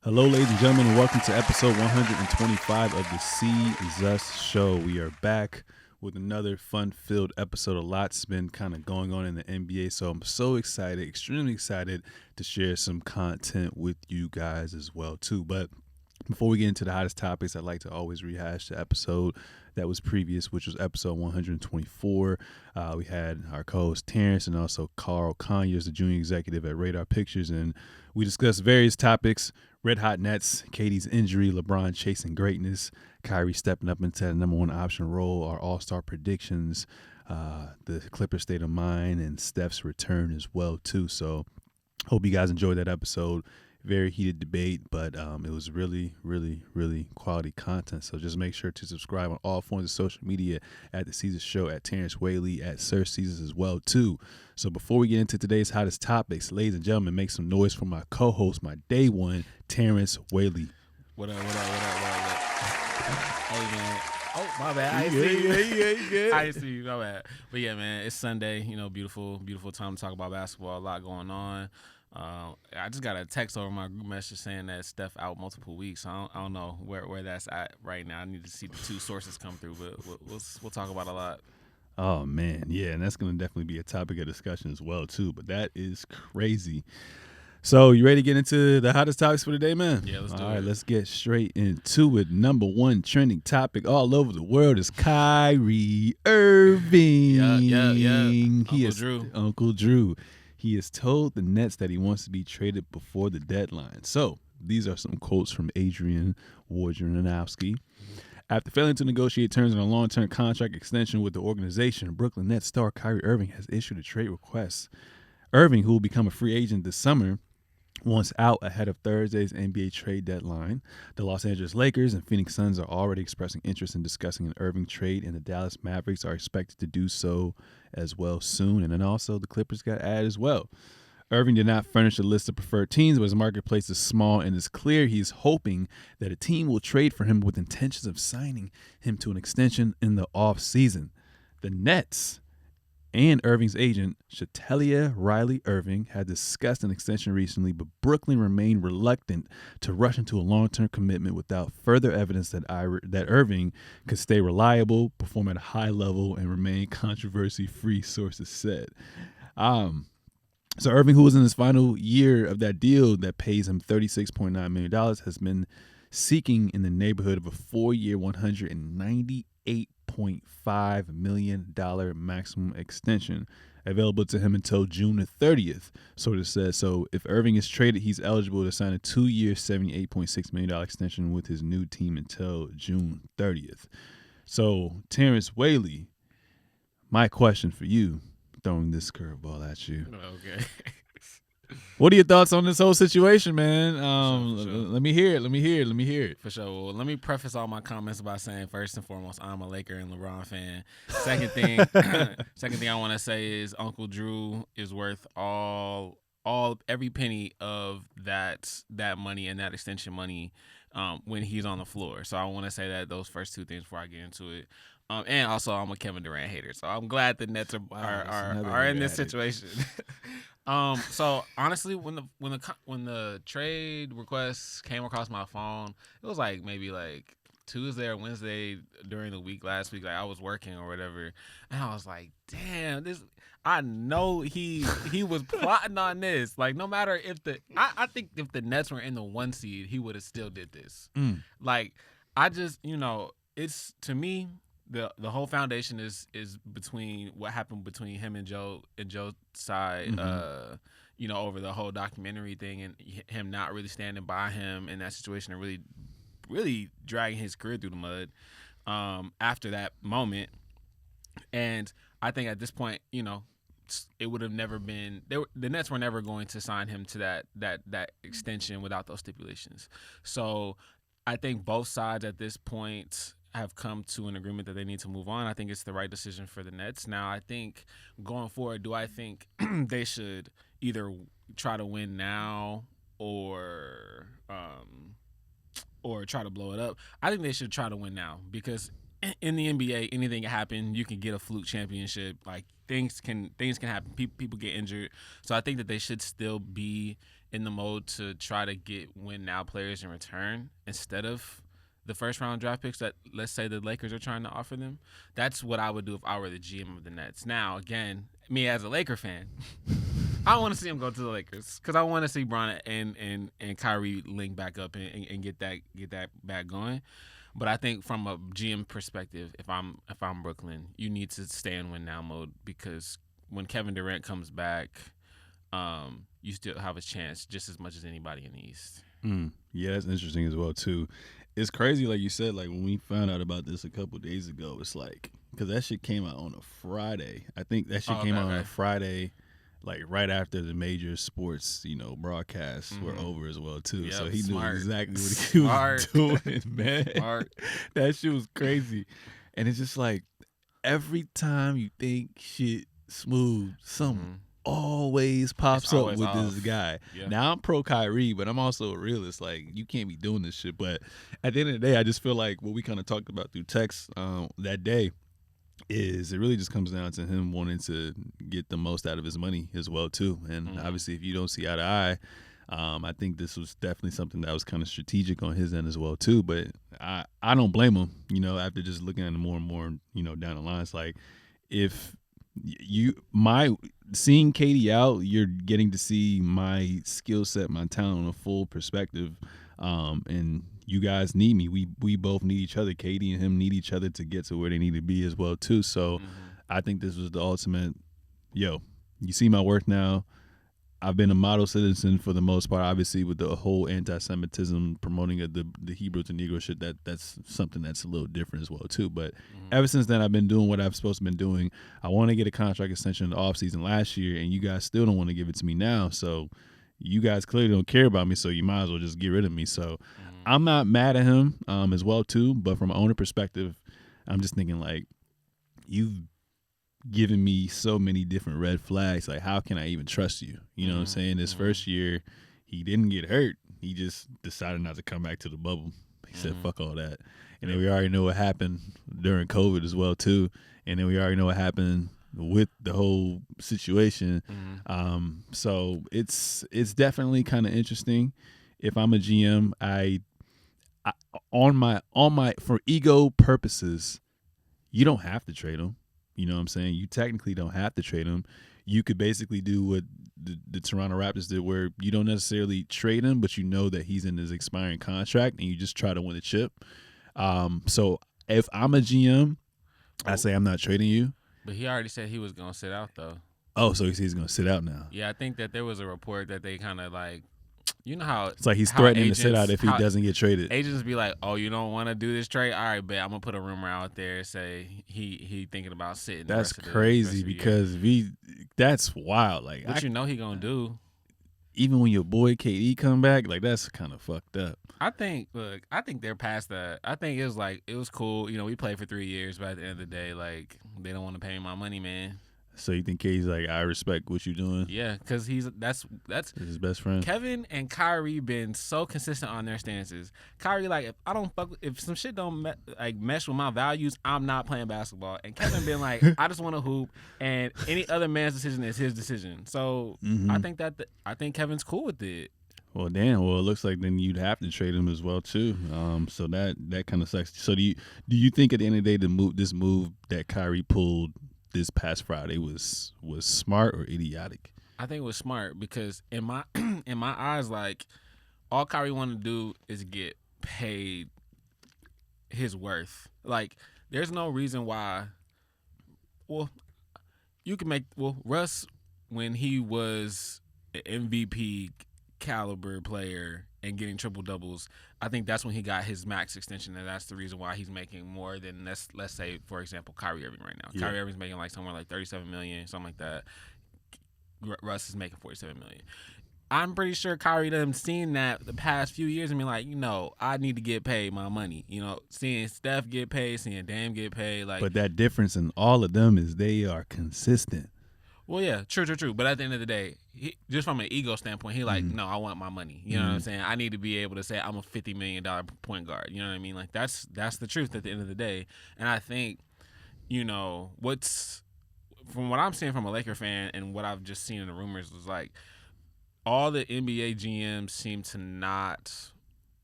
Hello, ladies and gentlemen, and welcome to episode 125 of the Seezus Show. We are back with another fun-filled episode. A lot's been kind of going on in the NBA, so I'm so excited, extremely excited to share some content with you guys as well, too. But before we get into the hottest topics, I'd like to always rehash the episode that was previous, which was episode 124. We had our co-host Terrence and also Carl Conyers, the junior executive at Radar Pictures, and we discussed various topics: Red Hot Nets, KD's injury, LeBron chasing greatness, Kyrie stepping up into the number one option role, our all-star predictions, the Clippers state of mind, and Steph's return as well, too. So hope you guys enjoyed that episode. Very heated debate, but it was really, really, really quality content. So just make sure to subscribe on all forms of social media at TheSeezusShow, at Terrence Whaley, at Seezus as well, too. So before we get into today's hottest topics, ladies and gentlemen, make some noise for my co-host, my day one, Terrence Whaley. What up? Hey, man. Oh, my bad. I You see you. good. I see you. My bad. But yeah, man, it's Sunday. You know, beautiful time to talk about basketball. A lot going on. I just got a text over my group message saying that Steph out multiple weeks. I don't know where that's at right now. I need to see the two sources come through, but we'll talk about a lot. Oh, man. Yeah, and that's going to definitely be a topic of discussion as well, too. But that is crazy. So you ready to get into the hottest topics for the day, man? Yeah, let's do it. All right, let's get straight into it. Number one trending topic all over the world is Kyrie Irving. Yeah. Uncle Drew. He has told the Nets that he wants to be traded before the deadline. So these are some quotes from Adrian Wojnarowski. After failing to negotiate terms on a long-term contract extension with the organization, Brooklyn Nets star Kyrie Irving has issued a trade request. Irving, who will become a free agent this summer, wants out ahead of Thursday's NBA trade deadline. The Los Angeles Lakers and Phoenix Suns are already expressing interest in discussing an Irving trade, and the Dallas Mavericks are expected to do so as well soon. And then also the Clippers got added as well. Irving did not furnish a list of preferred teams, but his marketplace is small and it's clear he's hoping that a team will trade for him with intentions of signing him to an extension in the offseason. The Nets and Irving's agent, Shatelia Riley Irving, had discussed an extension recently, but Brooklyn remained reluctant to rush into a long-term commitment without further evidence that Irving could stay reliable, perform at a high level, and remain controversy-free, sources said. So Irving, who was in his final year of that deal that pays him $36.9 million, has been seeking in the neighborhood of a 4-year, $198.5 million maximum extension available to him until June the 30th, sort of says. So if Irving is traded, he's eligible to sign a 2-year, $78.6 million extension with his new team until June 30th. So Terrence Whaley, my question for you, throwing this curveball at you. Okay. What are your thoughts on this whole situation, man? For sure. Let me hear it. For sure. Well, let me preface all my comments by saying, first and foremost, I'm a Laker and LeBron fan. Second thing I want to say is Uncle Drew is worth every penny of that money and that extension money when he's on the floor. So I want to say that those first two things before I get into it. And also, I'm a Kevin Durant hater, so I'm glad the Nets are in this situation. So honestly, when the trade request came across my phone, it was maybe Tuesday or Wednesday during the week last week. I was working or whatever, and I was like, "Damn, this." I know he was plotting on this. No matter if I think if the Nets were in the 1 seed, he would have still did this. I just it's, to me, the whole foundation is between what happened between him and Joe's side, over the whole documentary thing and him not really standing by him in that situation and really, really dragging his career through the mud after that moment. And I think at this point, it would have never been the Nets were never going to sign him to that extension without those stipulations. So I think both sides at this point have come to an agreement that they need to move on. I think it's the right decision for the Nets. Now, I think going forward, do I think they should either try to win now or try to blow it up? I think they should try to win now because in the NBA, anything can happen. You can get a fluke championship. Like things can happen. People get injured. So I think that they should still be in the mode to try to get win now players in return instead of the first round draft picks that, let's say, the Lakers are trying to offer them. That's what I would do if I were the GM of the Nets. Now, again, me as a Laker fan, I want to see him go to the Lakers because I want to see Bron and Kyrie link back up and get that back going. But I think from a GM perspective, if I'm Brooklyn, you need to stay in win now mode because when Kevin Durant comes back, you still have a chance just as much as anybody in the East. Yeah, that's interesting as well too. It's crazy, like you said, like when we found out about this a couple days ago, it's like, because that shit came out on a Friday. I think that shit came out on a Friday, like right after the major sports, broadcasts were over as well too. Yep, so he knew exactly what he was doing, man. That shit was crazy. And it's just like, every time you think shit smooth, something always pops up with this guy. Yeah. Now I'm pro Kyrie, but I'm also a realist. Like, you can't be doing this shit. But at the end of the day, I just feel like what we kind of talked about through text that day is it really just comes down to him wanting to get the most out of his money as well too. And obviously, if you don't see eye to eye, I think this was definitely something that was kind of strategic on his end as well too. But I don't blame him. After just looking at it more and more, down the line, it's like if seeing Katie out, you're getting to see my skill set, my talent on a full perspective, and you guys need me. We both need each other. Katie and him need each other to get to where they need to be as well too. So I think this was the ultimate. You see my worth now. I've been a model citizen for the most part, obviously, with the whole anti-Semitism, promoting of the Hebrew to Negro shit. That's something that's a little different as well, too. But ever since then, I've been doing what I've supposed to been doing. I want to get a contract extension in the offseason last year, and you guys still don't want to give it to me now. So you guys clearly don't care about me, so you might as well just get rid of me. So I'm not mad at him as well, too. But from an owner perspective, I'm just thinking, like, you've giving me so many different red flags. Like, how can I even trust you? You know what I'm saying? This first year, he didn't get hurt. He just decided not to come back to the bubble. He said, fuck all that. And then we already know what happened during COVID as well, too. And then we already know what happened with the whole situation. So it's definitely kind of interesting. If I'm a GM, I on my for ego purposes, you don't have to trade him. You know what I'm saying? You technically don't have to trade him. You could basically do what the Toronto Raptors did, where you don't necessarily trade him, but you know that he's in his expiring contract, and you just try to win a chip. So if I'm a GM, I say I'm not trading you. But he already said he was going to sit out, though. Oh, so he says he's going to sit out now. Yeah, I think that there was a report that they kind of like, you know how it's like he's threatening to sit out if he doesn't get traded. Agents be like, "Oh, you don't want to do this trade? All right, bet I'm gonna put a rumor out there say he thinking about sitting." That's crazy because that's wild. Like, what he gonna do? Even when your boy KD come back, like, that's kind of fucked up. I think they're past that. I think it was cool. We played for 3 years, but at the end of the day, like, they don't want to pay me my money, man. So you think KD's like, I respect what you're doing? Yeah, because that's his best friend. Kevin and Kyrie been so consistent on their stances. Kyrie, like, if some shit don't mesh with my values, I'm not playing basketball. And Kevin been like, I just want to hoop, and any other man's decision is his decision. So I think Kevin's cool with it. Well, damn. Well, it looks like then you'd have to trade him as well too. So that kind of sucks. So do you think at the end of the day, this move that Kyrie pulled this past Friday was smart or idiotic? I think it was smart because in my eyes, like, all Kyrie wanted to do is get paid his worth. Like, there's no reason why. Well, you can make Russ, when he was an MVP caliber player and getting triple doubles, I think that's when he got his max extension, and that's the reason why he's making more than let's say, for example, Kyrie Irving right now. Yeah. Kyrie Irving's making like somewhere like $37 million, something like that. Russ is making $47 million. I'm pretty sure Kyrie done seen that the past few years and be like, I need to get paid my money. Seeing Steph get paid, seeing Dame get paid, like. But that difference in all of them is they are consistent. Well, yeah, true. But at the end of the day, just from an ego standpoint, he like, no, I want my money. You know what I'm saying? I need to be able to say I'm a $50 million point guard. You know what I mean? Like that's the truth at the end of the day. And I think, from what I'm seeing from a Laker fan and what I've just seen in the rumors was like all the NBA GMs seem to not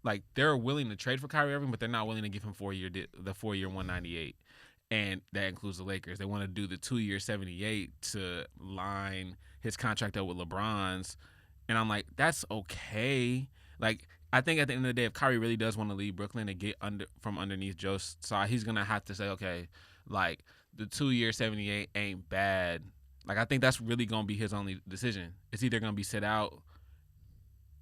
like they're willing to trade for Kyrie Irving, but they're not willing to give him the 4-year 198. And that includes the Lakers. They want to do the 2-year 78 to line his contract up with LeBron's. And I'm like, that's okay. Like, I think at the end of the day, if Kyrie really does want to leave Brooklyn and get from underneath Joe's side, he's going to have to say, okay, like, the 2-year 78 ain't bad. Like, I think that's really going to be his only decision. It's either going to be sit out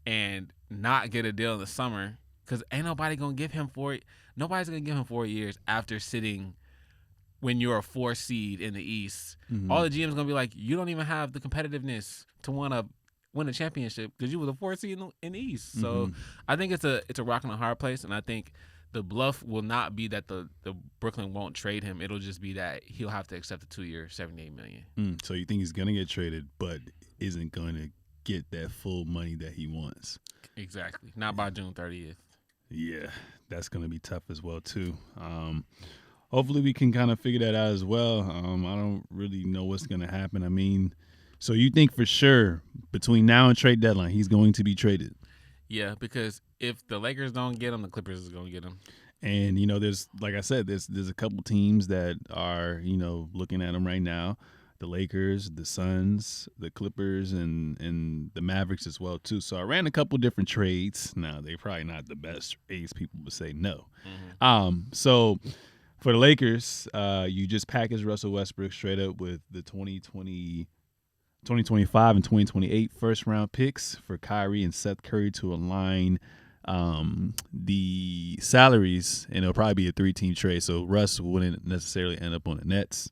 and not get a deal in the summer because ain't nobody going to give him nobody's going to give him 4 years after sitting when you're a 4 seed in the East. All the GM's going to be like, you don't even have the competitiveness to want to win a championship because you were the 4 seed in the East. So I think it's a rock and a hard place, and I think the bluff will not be that the Brooklyn won't trade him. It'll just be that he'll have to accept the 2-year $78 million. So you think he's going to get traded but isn't going to get that full money that he wants? Exactly. Not by June 30th. Yeah, that's going to be tough as well, too. Hopefully we can kind of figure that out as well. I don't really know what's going to happen. I mean, so you think for sure between now and trade deadline, he's going to be traded? Yeah, because if the Lakers don't get him, the Clippers is going to get him. And, there's, like I said, there's a couple teams that are, looking at him right now. The Lakers, the Suns, the Clippers, and the Mavericks as well, too. So I ran a couple different trades. Now, they're probably not the best trades. People would say no. So for the Lakers, you just package Russell Westbrook straight up with the 2025 and 2028 first-round picks for Kyrie and Seth Curry to align the salaries, and it'll probably be a 3-team trade. So Russ wouldn't necessarily end up on the Nets.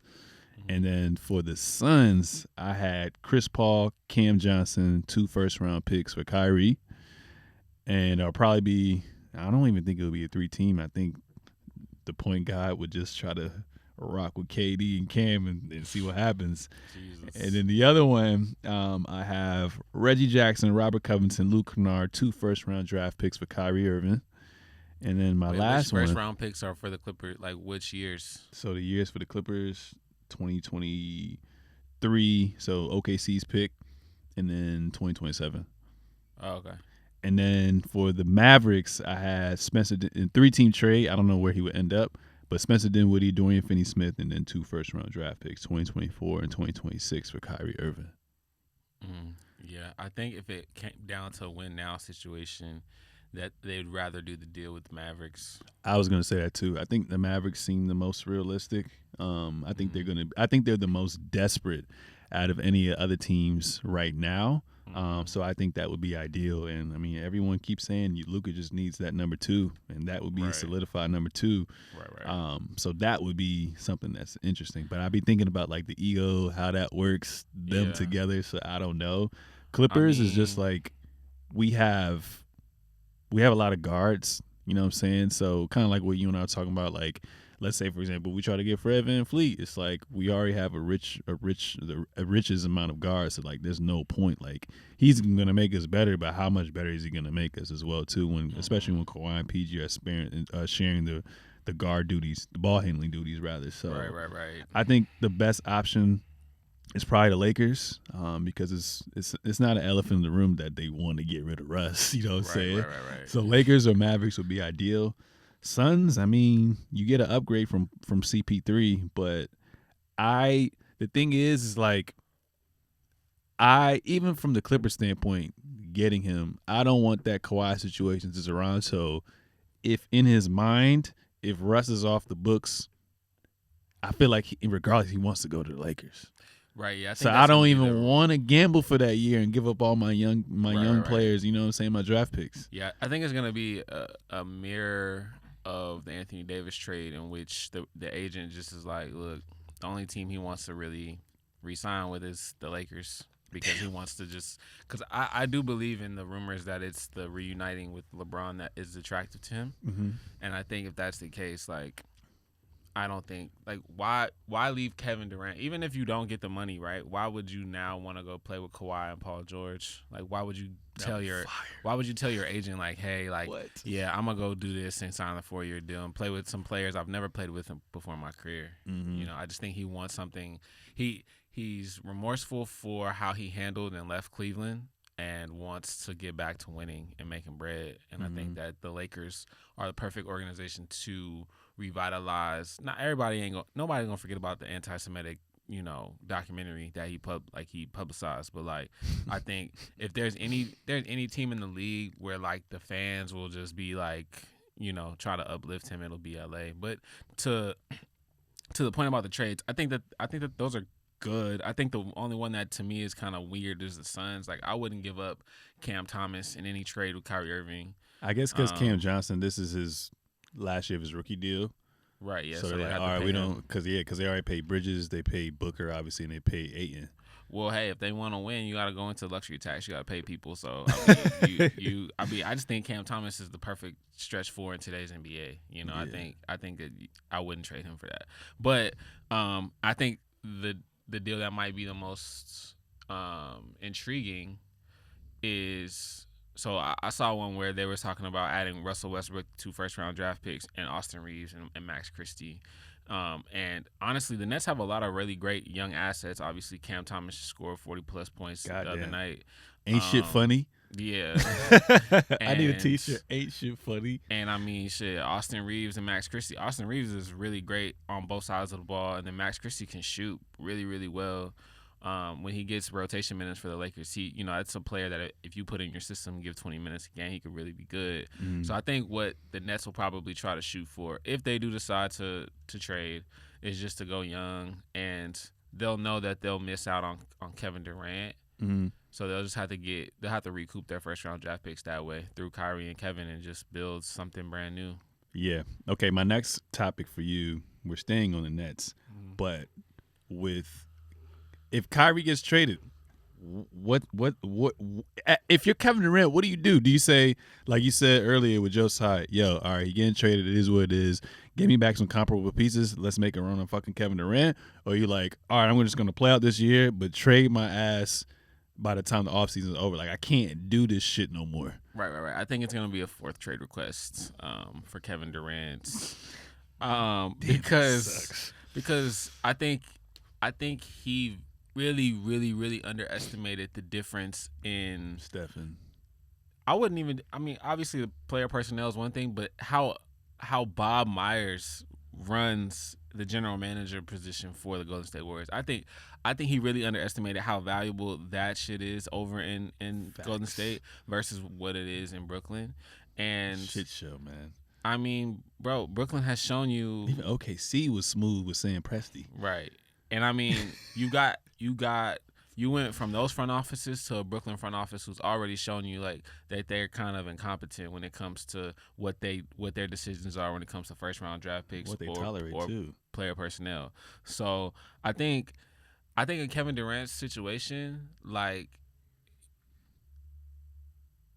And then for the Suns, I had Chris Paul, Cam Johnson, 2 first-round picks for Kyrie. And it'll probably be, I don't even think it'll be a 3-team. I think the point guard would just try to rock with KD and Cam and see what happens. Jesus. And then the other one, I have Reggie Jackson, Robert Covington, Luke Kennard, 2 first-round draft picks for Kyrie Irving. And then my last one. First-round picks are for the Clippers, like which years? So the years for the Clippers, 2023, so OKC's pick, and then 2027. Oh, okay. And then for the Mavericks, I had Spencer in 3-team trade. I don't know where he would end up, but Spencer Dinwiddie, Dorian Finney-Smith, and then 2 first-round draft picks, 2024 and 2026 for Kyrie Irving. Yeah, I think if it came down to a win-now situation, that they'd rather do the deal with the Mavericks. I was going to say that too. I think the Mavericks seem the most realistic. I think they're the most desperate out of any other teams right now. So I think that would be ideal. And I mean, everyone keeps saying Luka just needs that number 2, and that would be solidified number 2. Right. So that would be something that's interesting. But I'd be thinking about like the ego, how that works, them together. So I don't know. Clippers is just like we have a lot of guards. You know what I'm saying? So kind of like what you and I are talking about, like, let's say, for example, we try to get Fred VanVleet. It's like we already have the richest amount of guards. So, like, there's no point. Like, he's going to make us better, but how much better is he going to make us as well, too, especially when Kawhi and PG are sharing the guard duties, the ball handling duties, rather. So Right. I think the best option is probably the Lakers, because it's not an elephant in the room that they want to get rid of Russ. You know what I'm saying? Right. So Lakers or Mavericks would be ideal. Suns, I mean, you get an upgrade from CP3, but the thing is like, even from the Clippers standpoint, getting him, I don't want that Kawhi situation to surround. So if in his mind, if Russ is off the books, I feel like regardless, he wants to go to the Lakers. Right, yeah. So I don't even want to gamble for that year and give up all my young players, you know what I'm saying, my draft picks. Yeah, I think it's going to be a mirror of the Anthony Davis trade, in which the agent just is like, look, the only team he wants to really re-sign with is the Lakers, because he wants to because I do believe in the rumors that it's the reuniting with LeBron that is attractive to him. And I think if that's the case, like, I don't think why leave Kevin Durant, even if you don't get the money, right? Why would you now want to go play with Kawhi and Paul George? Like, why would you tell your agent like, hey, like, What? yeah, I'm gonna go do this and sign a 4-year deal and play with some players I've never played with him before in my career. Mm-hmm. You know, I just think he wants something. He's remorseful for how he handled and left Cleveland, and wants to get back to winning and making bread. And I think that the Lakers are the perfect organization to revitalize. Nobody's gonna forget about the anti-Semitic, documentary that he publicized. But like, I think if there's any team in the league where like the fans will just be like, try to uplift him, it'll be LA. But to the point about the trades, I think that those are good. I think the only one that to me is kind of weird is the Suns. Like, I wouldn't give up Cam Thomas in any trade with Kyrie Irving. I guess because Cam Johnson, this is his last year of his rookie deal. Right, yeah. So they're like, all right, we don't, because they already paid Bridges, they paid Booker, obviously, and they paid Ayton. Well, hey, if they want to win, you got to go into luxury tax. You got to pay people. So, I just think Cam Thomas is the perfect stretch four in today's NBA. Yeah. I think that I wouldn't trade him for that. But I think the deal that might be the most intriguing is, so I saw one where they were talking about adding Russell Westbrook 2 first-round draft picks and Austin Reeves and Max Christie. And honestly, the Nets have a lot of really great young assets. Obviously, Cam Thomas scored 40-plus points the other night. Ain't shit funny? Yeah. I need a T-shirt. Ain't shit funny? And I mean, shit, Austin Reeves and Max Christie. Austin Reeves is really great on both sides of the ball, and then Max Christie can shoot really, really well. When he gets rotation minutes for the Lakers, that's a player that if you put in your system and give 20 minutes a game, he could really be good. So I think what the Nets will probably try to shoot for, if they do decide to trade, is just to go young, and they'll know that they'll miss out on Kevin Durant. So they'll just have to recoup their first round draft picks that way through Kyrie and Kevin and just build something brand new. Yeah. Okay, my next topic for you, we're staying on the Nets, but if Kyrie gets traded, what if you're Kevin Durant, what do you do? Do you say, like you said earlier with Joe Tsai, yo, all right, he getting traded, it is what it is, give me back some comparable pieces, let's make a run on fucking Kevin Durant? Or you like, all right, I'm just gonna play out this year, but trade my ass by the time the offseason is over? Like, I can't do this shit no more. Right. I think it's gonna be a 4th trade request for Kevin Durant. Because I think he really, really, really underestimated the difference in Stephen. Obviously the player personnel is one thing, but how Bob Myers runs the general manager position for the Golden State Warriors. I think he really underestimated how valuable that shit is over in Golden State versus what it is in Brooklyn. And shit show, man. I mean, bro, Brooklyn has shown you. Even OKC was smooth with Sam Presti. Right. And I mean, you went from those front offices to a Brooklyn front office who's already shown you like that they're kind of incompetent when it comes to what their decisions are when it comes to first round draft picks what they tolerate or too. Player personnel. So I think in Kevin Durant's situation, like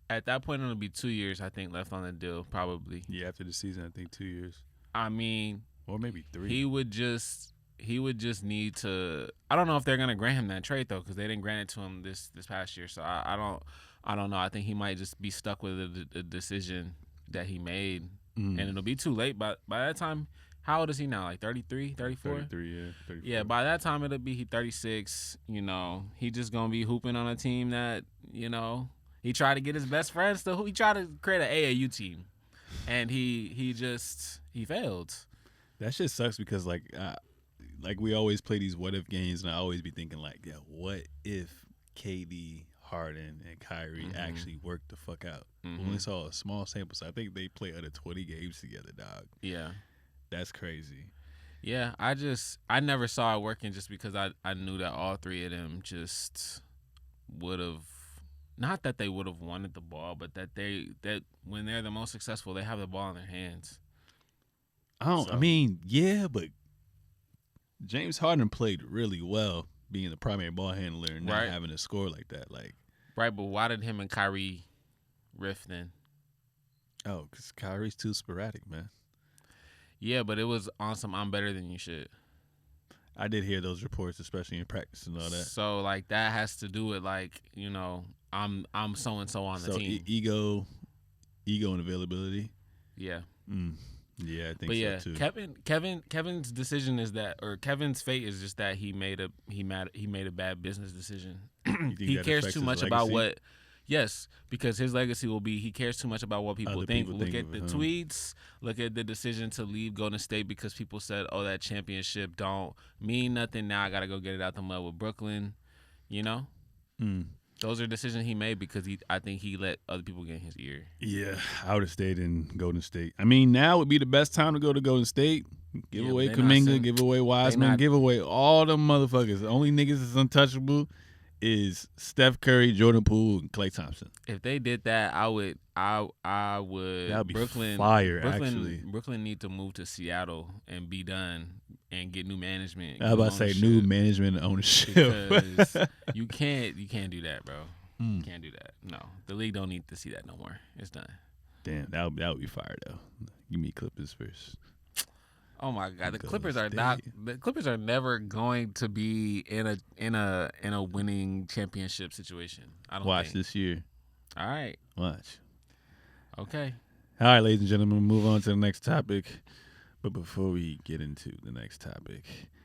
at that point it'll be 2 years I think left on the deal probably. Yeah, after the season I think 2 years. I mean, or maybe 3. He would just need to. I don't know if they're gonna grant him that trade though, because they didn't grant it to him this past year. So I don't know. I think he might just be stuck with a decision that he made, and it'll be too late. But by that time, how old is he now? Like 33, 34? 33, yeah. 34. Yeah, by that time it'll be 36. He just gonna be hooping on a team that he tried to get his best friends to. He tried to create an AAU team, and he failed. That shit sucks because like we always play these what if games, and I always be thinking like, yeah, what if KD, Harden, and Kyrie actually worked the fuck out? We only saw a small sample, so I think they play under 20 games together, dog. Yeah, that's crazy. Yeah, I never saw it working just because I knew that all 3 of them just would have, not that they would have wanted the ball, but that when they're the most successful, they have the ball in their hands. I mean, yeah, but James Harden played really well being the primary ball handler and not having to score like that. Like, right, but why did him and Kyrie riff then? Oh, because Kyrie's too sporadic, man. Yeah, but it was on some I'm better than you shit. I did hear those reports, especially in practice and all that. So like that has to do with like, I'm so and so on the So team. ego and availability. Yeah. Yeah, I think But yeah, so too. Kevin's decision is that, or Kevin's fate is just that he made a bad business decision. You think He that cares affects too his much about legacy? what. Yes, because his legacy will be he cares too much about what people Other think. people Look think at the of him. tweets. Look at the decision to leave Golden State because people said, "Oh, that championship don't mean nothing." Now I gotta go get it out the mud with Brooklyn. You know. Those are decisions he made because I think he let other people get in his ear. Yeah, I would have stayed in Golden State. I mean, now would be the best time to go to Golden State. Give away Kuminga, give away Wiseman, give away all them motherfuckers. The only niggas that's untouchable is Steph Curry, Jordan Poole, and Klay Thompson. If they did that, I would. That would be Brooklyn, fire. Actually, Brooklyn need to move to Seattle and be done and get new management. I was about to say new management and ownership because you can't do that, bro. You can't do that. No, the league don't need to see that no more. It's done. Damn, that would be fire though. Give me Clippers first. Oh my God, the Clippers are not. The Clippers are never going to be in a winning championship situation. I don't watch think. This year. All right. Watch. Okay. All right, ladies and gentlemen, move on to the next topic. But before we get into the next topic,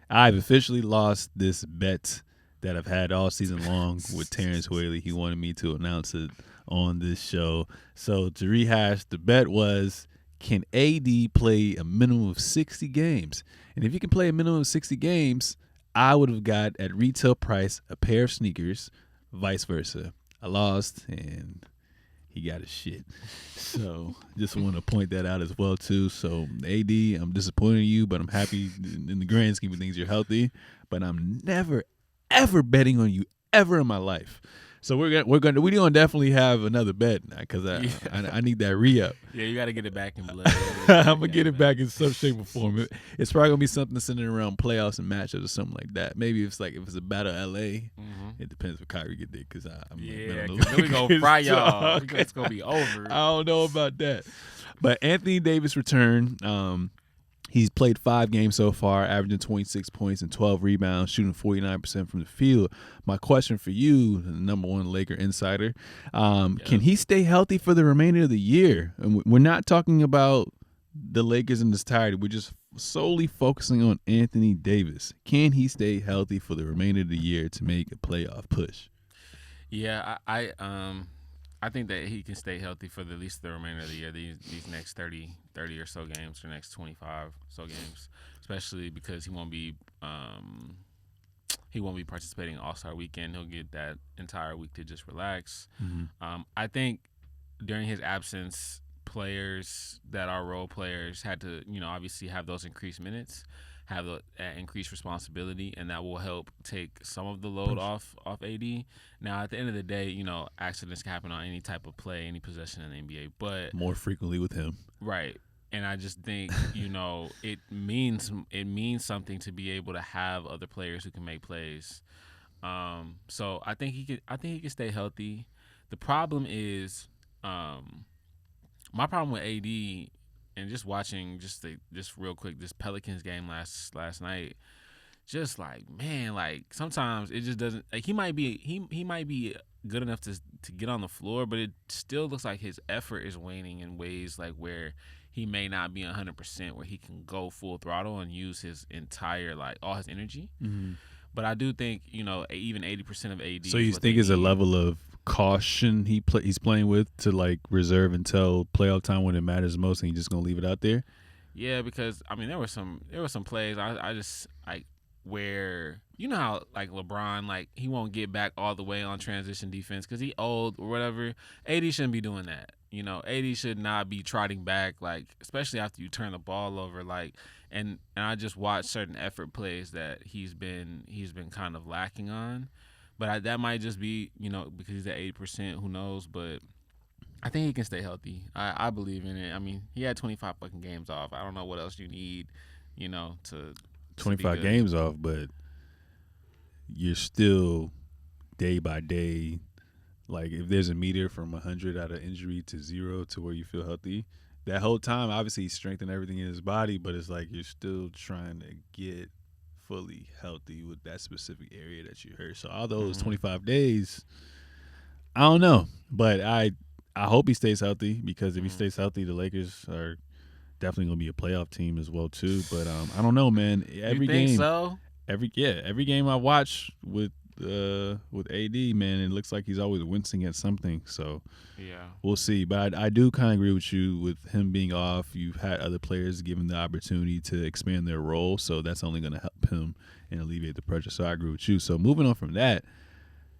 I've officially lost this bet that I've had all season long with Terrence Whaley. He wanted me to announce it on this show. So to rehash, the bet was, can AD play a minimum of 60 games? And if you can play a minimum of 60 games, I would have got at retail price a pair of sneakers, vice versa. I lost, and he got his shit. So just want to point that out as well, too. So, AD, I'm disappointed in you, but I'm happy in the grand scheme of things you're healthy. But I'm never, ever betting on you ever in my life. So we gonna definitely have another bet because I need that re-up. Yeah, you got to get it back in blood. I'm gonna get it back in some shape or form. It's probably gonna be something centered around playoffs and matchups or something like that. Maybe if it's a battle of LA. It depends if Kyrie get there because I'm then we gonna fry y'all. It's gonna be over. I don't know about that, but Anthony Davis returned. He's played 5 games so far, averaging 26 points and 12 rebounds, shooting 49% from the field. My question for you, the number one Laker insider, can he stay healthy for the remainder of the year? And we're not talking about the Lakers in this entirety. We're just solely focusing on Anthony Davis. Can he stay healthy for the remainder of the year to make a playoff push? Yeah, I think that he can stay healthy for at least the remainder of the year. These next 30 or so games, or next 25 so games, especially because he won't be participating in All-Star Weekend. He'll get that entire week to just relax. I think during his absence, players that are role players had to, obviously have those increased minutes, have the increased responsibility, and that will help take some of the load off AD. Now, at the end of the day, accidents can happen on any type of play, any possession in the NBA, but more frequently with him, right? And I just think it means something to be able to have other players who can make plays. So I think he can stay healthy. The problem is, my problem with AD. And just watching, just real quick, this Pelicans game last night, just like, man, like sometimes it just doesn't. Like he might be good enough to get on the floor, but it still looks like his effort is waning in ways like where he may not be 100%, where he can go full throttle and use his entire all his energy. But I do think even 80% of AD. So you think is a level of caution he's playing with to reserve until playoff time when it matters most, and he's just gonna leave it out there? Yeah, because I mean there were some plays I just where how LeBron he won't get back all the way on transition defense because he old or whatever. AD shouldn't be doing that. AD should not be trotting back especially after you turn the ball over and I just watched certain effort plays that he's been kind of lacking on. But that might just be, because he's at 80%, who knows? But I think he can stay healthy. I believe in it. I mean, he had 25 fucking games off. I don't know what else you need, to 25 games off, but you're still day by day. If there's a meter from 100 out of injury to 0 to where you feel healthy, that whole time, obviously, he strengthened everything in his body, but it's like you're still trying to get fully healthy with that specific area that you hurt. So all those 25 days, I don't know, but I hope he stays healthy, because if he stays healthy, the Lakers are definitely gonna be a playoff team as well too. But I don't know, man. Every You think game, so? every game I watch with AD, man, it looks like he's always wincing at something. So Yeah. we'll see. But I do kind of agree with you with him being off. You've had other players given the opportunity to expand their role, so that's only going to help him and alleviate the pressure. So I agree with you. So moving on from that,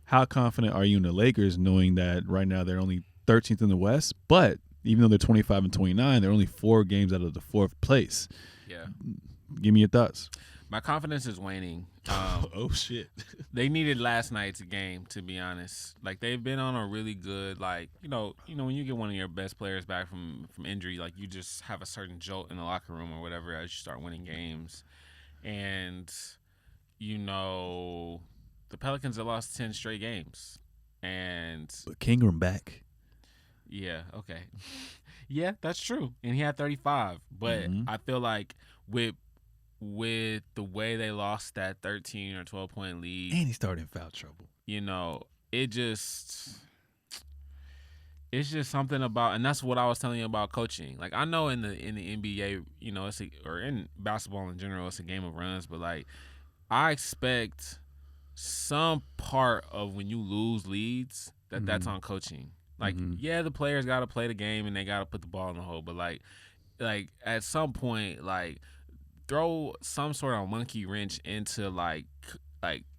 how confident are you in the Lakers, knowing that right now they're only 13th in the West, but even though they're 25 and 29, they're only 4 games out of the 4th place? Yeah. Give me your thoughts. My confidence is waning. Oh shit. They needed last night's game, to be honest. Like, they've been on a really good, like, you know, when you get one of your best players back from injury, like, you just have a certain jolt in the locker room or whatever as you start winning games. And, you know, the Pelicans have lost 10 straight games. And But Kingram back. yeah, okay. Yeah, that's true. And he had 35. But I feel like with the way they lost that 13 or 12-point lead, And he started in foul trouble. you know, it's just something about, and that's what I was telling you about coaching. Like, I know in the NBA, you know, or in basketball in general, it's a game of runs, but like, I expect some part of when you lose leads that's on coaching. Like, yeah, the players got to play the game and they got to put the ball in the hole, but like at some point, like, throw some sort of monkey wrench into like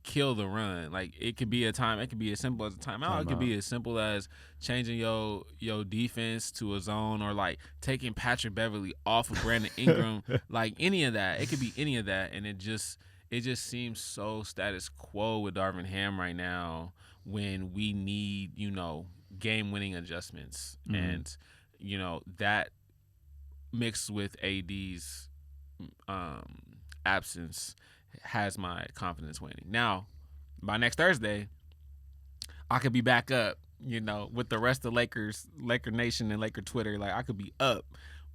kill the run. Like, it could be a time. It could be as simple as a timeout. It could be as simple as changing your defense to a zone, or like taking Patrick Beverly off of Brandon Ingram. Like, any of that. It could be any of that, and it just seems so status quo with Darvin Ham right now, when we need, you know, game-winning adjustments, and you know, that mixed with AD's absence has my confidence waning. Now, by next Thursday, I could be back up, you know, with the rest of Laker Nation and Laker Twitter. Like, I could be up,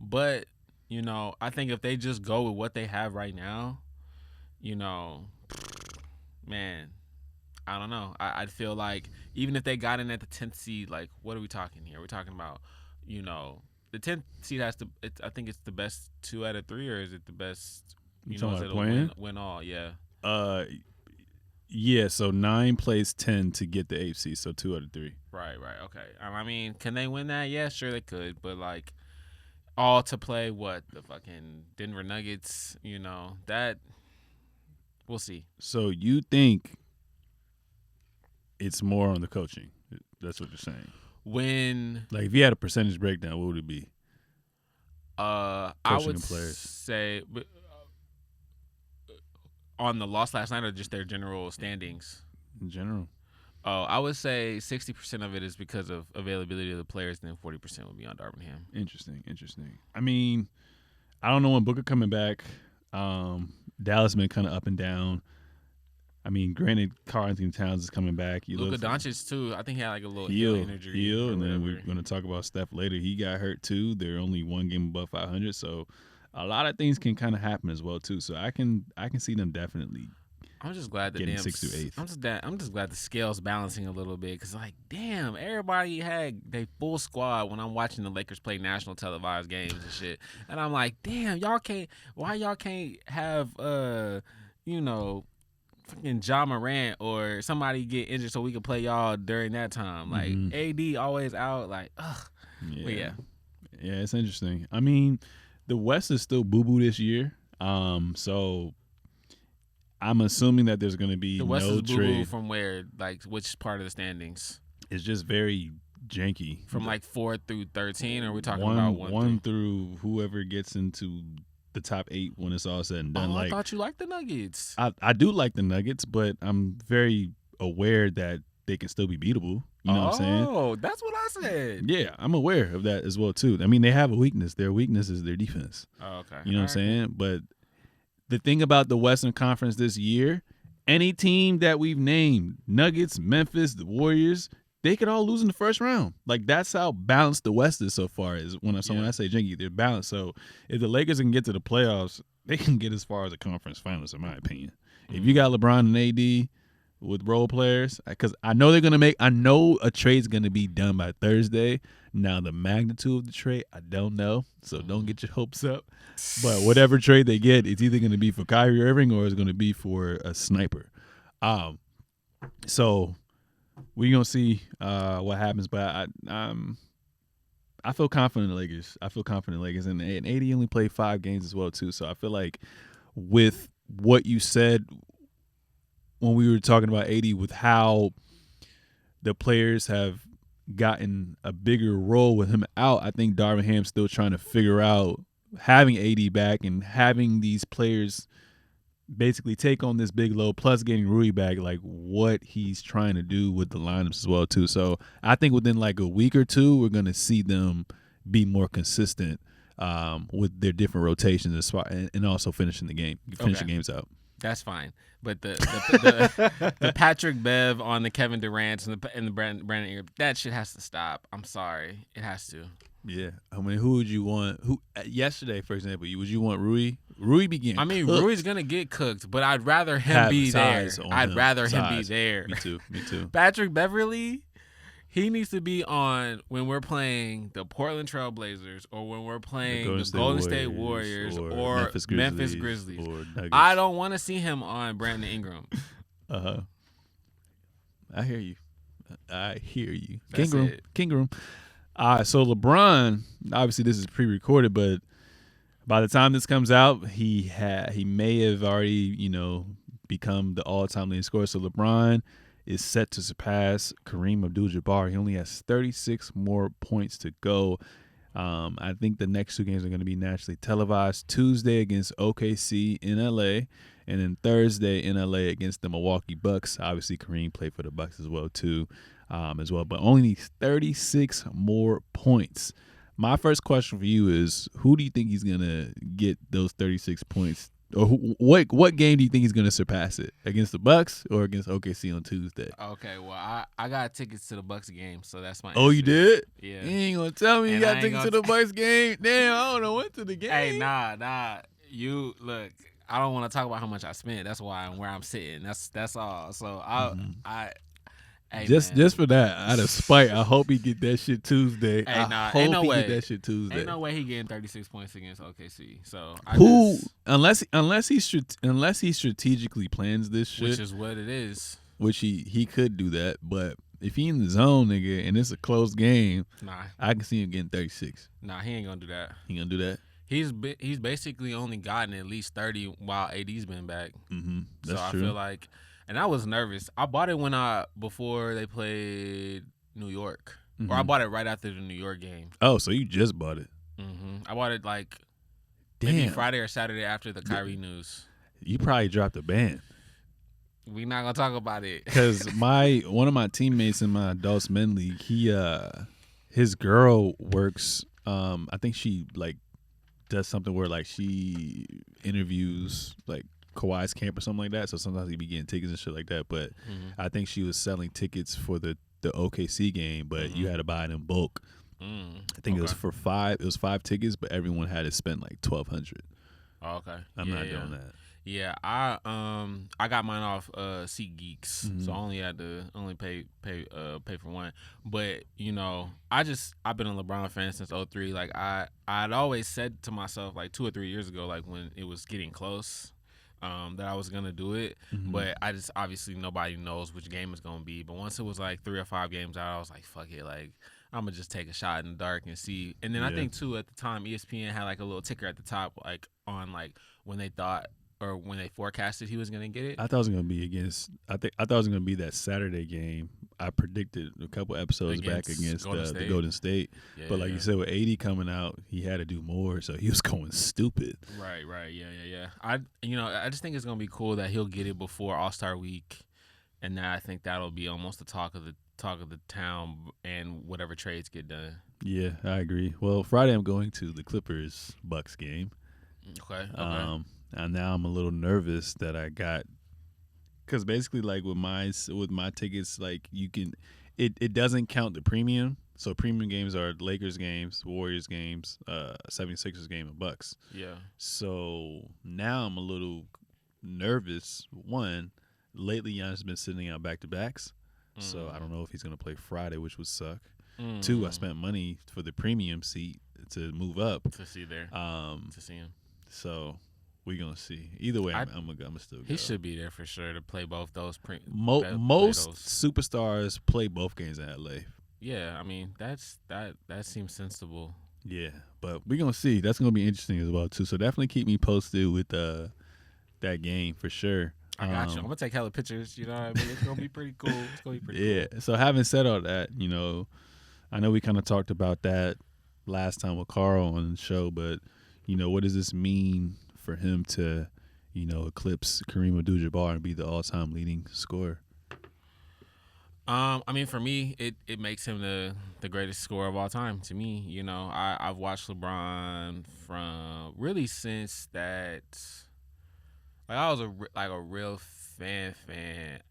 but you know, I think if they just go with what they have right now, you know, man, I don't know. I'd feel like even if they got in at the 10th seed, like, what are we talking here? We're talking about, you know, the 10th seed has to. I think it's the best 2 out of 3, or is it the best? You know, is it win all? Yeah. Yeah. So 9 plays 10 to get the 8th seed. So 2 out of 3. Right. Okay. I mean, can they win that? Yeah, sure they could. But like, all to play what, the fucking Denver Nuggets? You know, that we'll see. So you think it's more on the coaching? That's what you're saying. When, like, if you had a percentage breakdown, what would it be? I would say on the loss last night, or just their general standings? In general. Oh, I would say 60% of it is because of availability of the players, and then 40% would be on Darvin Ham. Interesting. I mean, I don't know when Booker coming back. Dallas been kind of up and down. I mean, granted, Karl-Anthony Towns is coming back. Luka Doncic too. I think he had like a little heel injury. And then we're going to talk about Steph later. He got hurt too. They're only 1 game above 500, so a lot of things can kind of happen as well too. So I can see them definitely. I'm just glad that getting 6th to 8th. I'm just glad the scale's balancing a little bit, because like, damn, everybody had their full squad when I'm watching the Lakers play national televised games and shit, and I'm like, damn, why y'all can't have you know, fucking Ja Morant or somebody get injured so we can play y'all during that time. Like, AD always out. Like, ugh. Yeah. But yeah, it's interesting. I mean, the West is still boo boo this year. So I'm assuming that there's going to be the West no is boo-boo trade. from where, like, which part of the standings? It's just very janky. From like 4 through 13, or are we talking about about 1 through whoever gets into the top 8 when it's all said and done. Oh, like, I thought you liked the Nuggets. I do like the Nuggets, but I'm very aware that they can still be beatable. You know what I'm saying? Oh, that's what I said. Yeah, I'm aware of that as well too. I mean, they have a weakness. Their weakness is their defense. Oh, okay. You know what I'm saying? But the thing about the Western Conference this year, any team that we've named, Nuggets, Memphis, the Warriors, they could all lose in the first round. Like, that's how balanced the West is so far. Is when I say janky, they're balanced. So if the Lakers can get to the playoffs, they can get as far as the conference finals, in my opinion. If you got LeBron and AD with role players, because I know I know a trade's going to be done by Thursday. Now, the magnitude of the trade, I don't know. So don't get your hopes up. But whatever trade they get, it's either going to be for Kyrie Irving or it's going to be for a sniper. So we're going to see what happens. But I feel confident in the Lakers. And AD only played 5 games as well, too. So I feel like with what you said when we were talking about AD, with how the players have gotten a bigger role with him out, I think Darvin Ham's still trying to figure out having AD back and having these players basically take on this big load, plus getting Rui back, like what he's trying to do with the lineups as well too. So I think within like a week or two, we're going to see them be more consistent with their different rotations as far, and also finishing the games out. That's fine. But the Patrick Bev on the Kevin Durant and the Brandon Ingram, that shit has to stop. I'm sorry. It has to. Yeah. I mean, who would you want? Yesterday, for example, would you want Rui? Rui began. I mean, cooked. Rui's going to get cooked, but I'd rather him be there. I'd rather him be there. Me too. Patrick Beverly, he needs to be on when we're playing the Portland Trail Blazers or when we're playing the Golden State Warriors or Memphis Grizzlies. Or I don't want to see him on Brandon Ingram. I hear you. That's Kingram. So LeBron, obviously this is pre-recorded, but by the time this comes out, he may have already, become the all-time leading scorer. So LeBron is set to surpass Kareem Abdul-Jabbar. He only has 36 more points to go. I think the next 2 games are going to be nationally televised. Tuesday against OKC in LA, and then Thursday in LA against the Milwaukee Bucks. Obviously, Kareem played for the Bucks as well, but only needs 36 more points. My first question for you is, who do you think he's going to get those 36 points? Or what game do you think he's going to surpass it? Against the Bucks or against OKC on Tuesday? Okay, well, I got tickets to the Bucks game, so that's my Oh, answer. you did? Yeah. You ain't going to tell me you got tickets to the Bucks game? Damn, I don't know what to the game. Hey, nah. You, look, I don't want to talk about how much I spent. That's why I'm where I'm sitting. That's all. So, Hey, just for that, out of spite, I hope he get that shit Tuesday. Ain't no way. Get that shit Tuesday. Ain't no way he getting 36 points against OKC. So unless he strategically plans this shit, which is what it is. Which he could do that, but if he in the zone, nigga, and it's a close game, I can see him getting 36. Nah, he ain't gonna do that. He gonna do that. He's basically only gotten at least 30 while AD's been back. That's so true. I feel like. And I was nervous. I bought it before they played New York. Or I bought it right after the New York game. Oh, so you just bought it. I bought it maybe Friday or Saturday after the Kyrie news. You probably dropped a band. We not going to talk about it. Because one of my teammates in my adults men league, his girl works, I think she does something where she interviews Kawhi's camp or something like that. So sometimes he be getting tickets and shit like that. But I think she was selling tickets for the OKC game, but you had to buy it in bulk. I think it was for 5. It was 5 tickets, but everyone had to spend $1,200. Oh, okay. I'm not doing that. Yeah, I got mine off SeatGeeks, so I only had to pay for one. But I've been a LeBron fan since 2003. I'd always said to myself 2 or 3 years ago, when it was getting close, that I was gonna do it. But I just obviously nobody knows which game it's gonna be. But once it was 3 or 5 games out, I was like, fuck it, I'm gonna just take a shot in the dark and see. And then I think too at the time ESPN had a little ticker at the top on when they thought. Or when they forecasted he was going to get it? I thought it was going to be I thought it was going to be that Saturday game. I predicted a couple episodes back against the Golden State. Yeah, but you said, with AD coming out, he had to do more, so he was going stupid. Right. Yeah. I just think it's going to be cool that he'll get it before All-Star Week, and I think that'll be almost the talk of the town and whatever trades get done. Yeah, I agree. Well, Friday I'm going to the Clippers Bucks game. Okay. And now I'm a little nervous that I got, because basically with my tickets, you can, it doesn't count the premium. So premium games are Lakers games, Warriors games, 76ers game, and Bucks. Yeah. So now I'm a little nervous. One, lately Giannis has been sitting out back-to-backs. So I don't know if he's going to play Friday, which would suck. Two, I spent money for the premium seat to move up. To see there. To see him. So we're going to see. Either way, I'm going to still go. He should be there for sure to play both those. Most superstars play both games in LA. Yeah, I mean, that seems sensible. Yeah, but we're going to see. That's going to be interesting as well, too. So definitely keep me posted with that game for sure. I got you. I'm going to take hella pictures. You know what I mean? It's going to be pretty cool. It's going to be pretty cool. So having said all that, I know we kind of talked about that last time with Carl on the show, but, what does this mean for him to, eclipse Kareem Abdul-Jabbar and be the all-time leading scorer? I mean, for me, it makes him the greatest scorer of all time. To me, I've watched LeBron from really since that. Like I was a real fan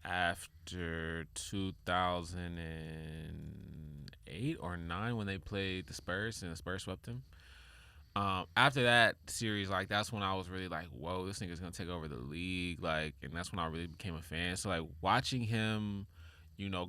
after 2008 or 9 when they played the Spurs and the Spurs swept them. After that series, like that's when I was really like, whoa, this nigga's gonna take over the league. Like, and that's when I really became a fan. So like watching him,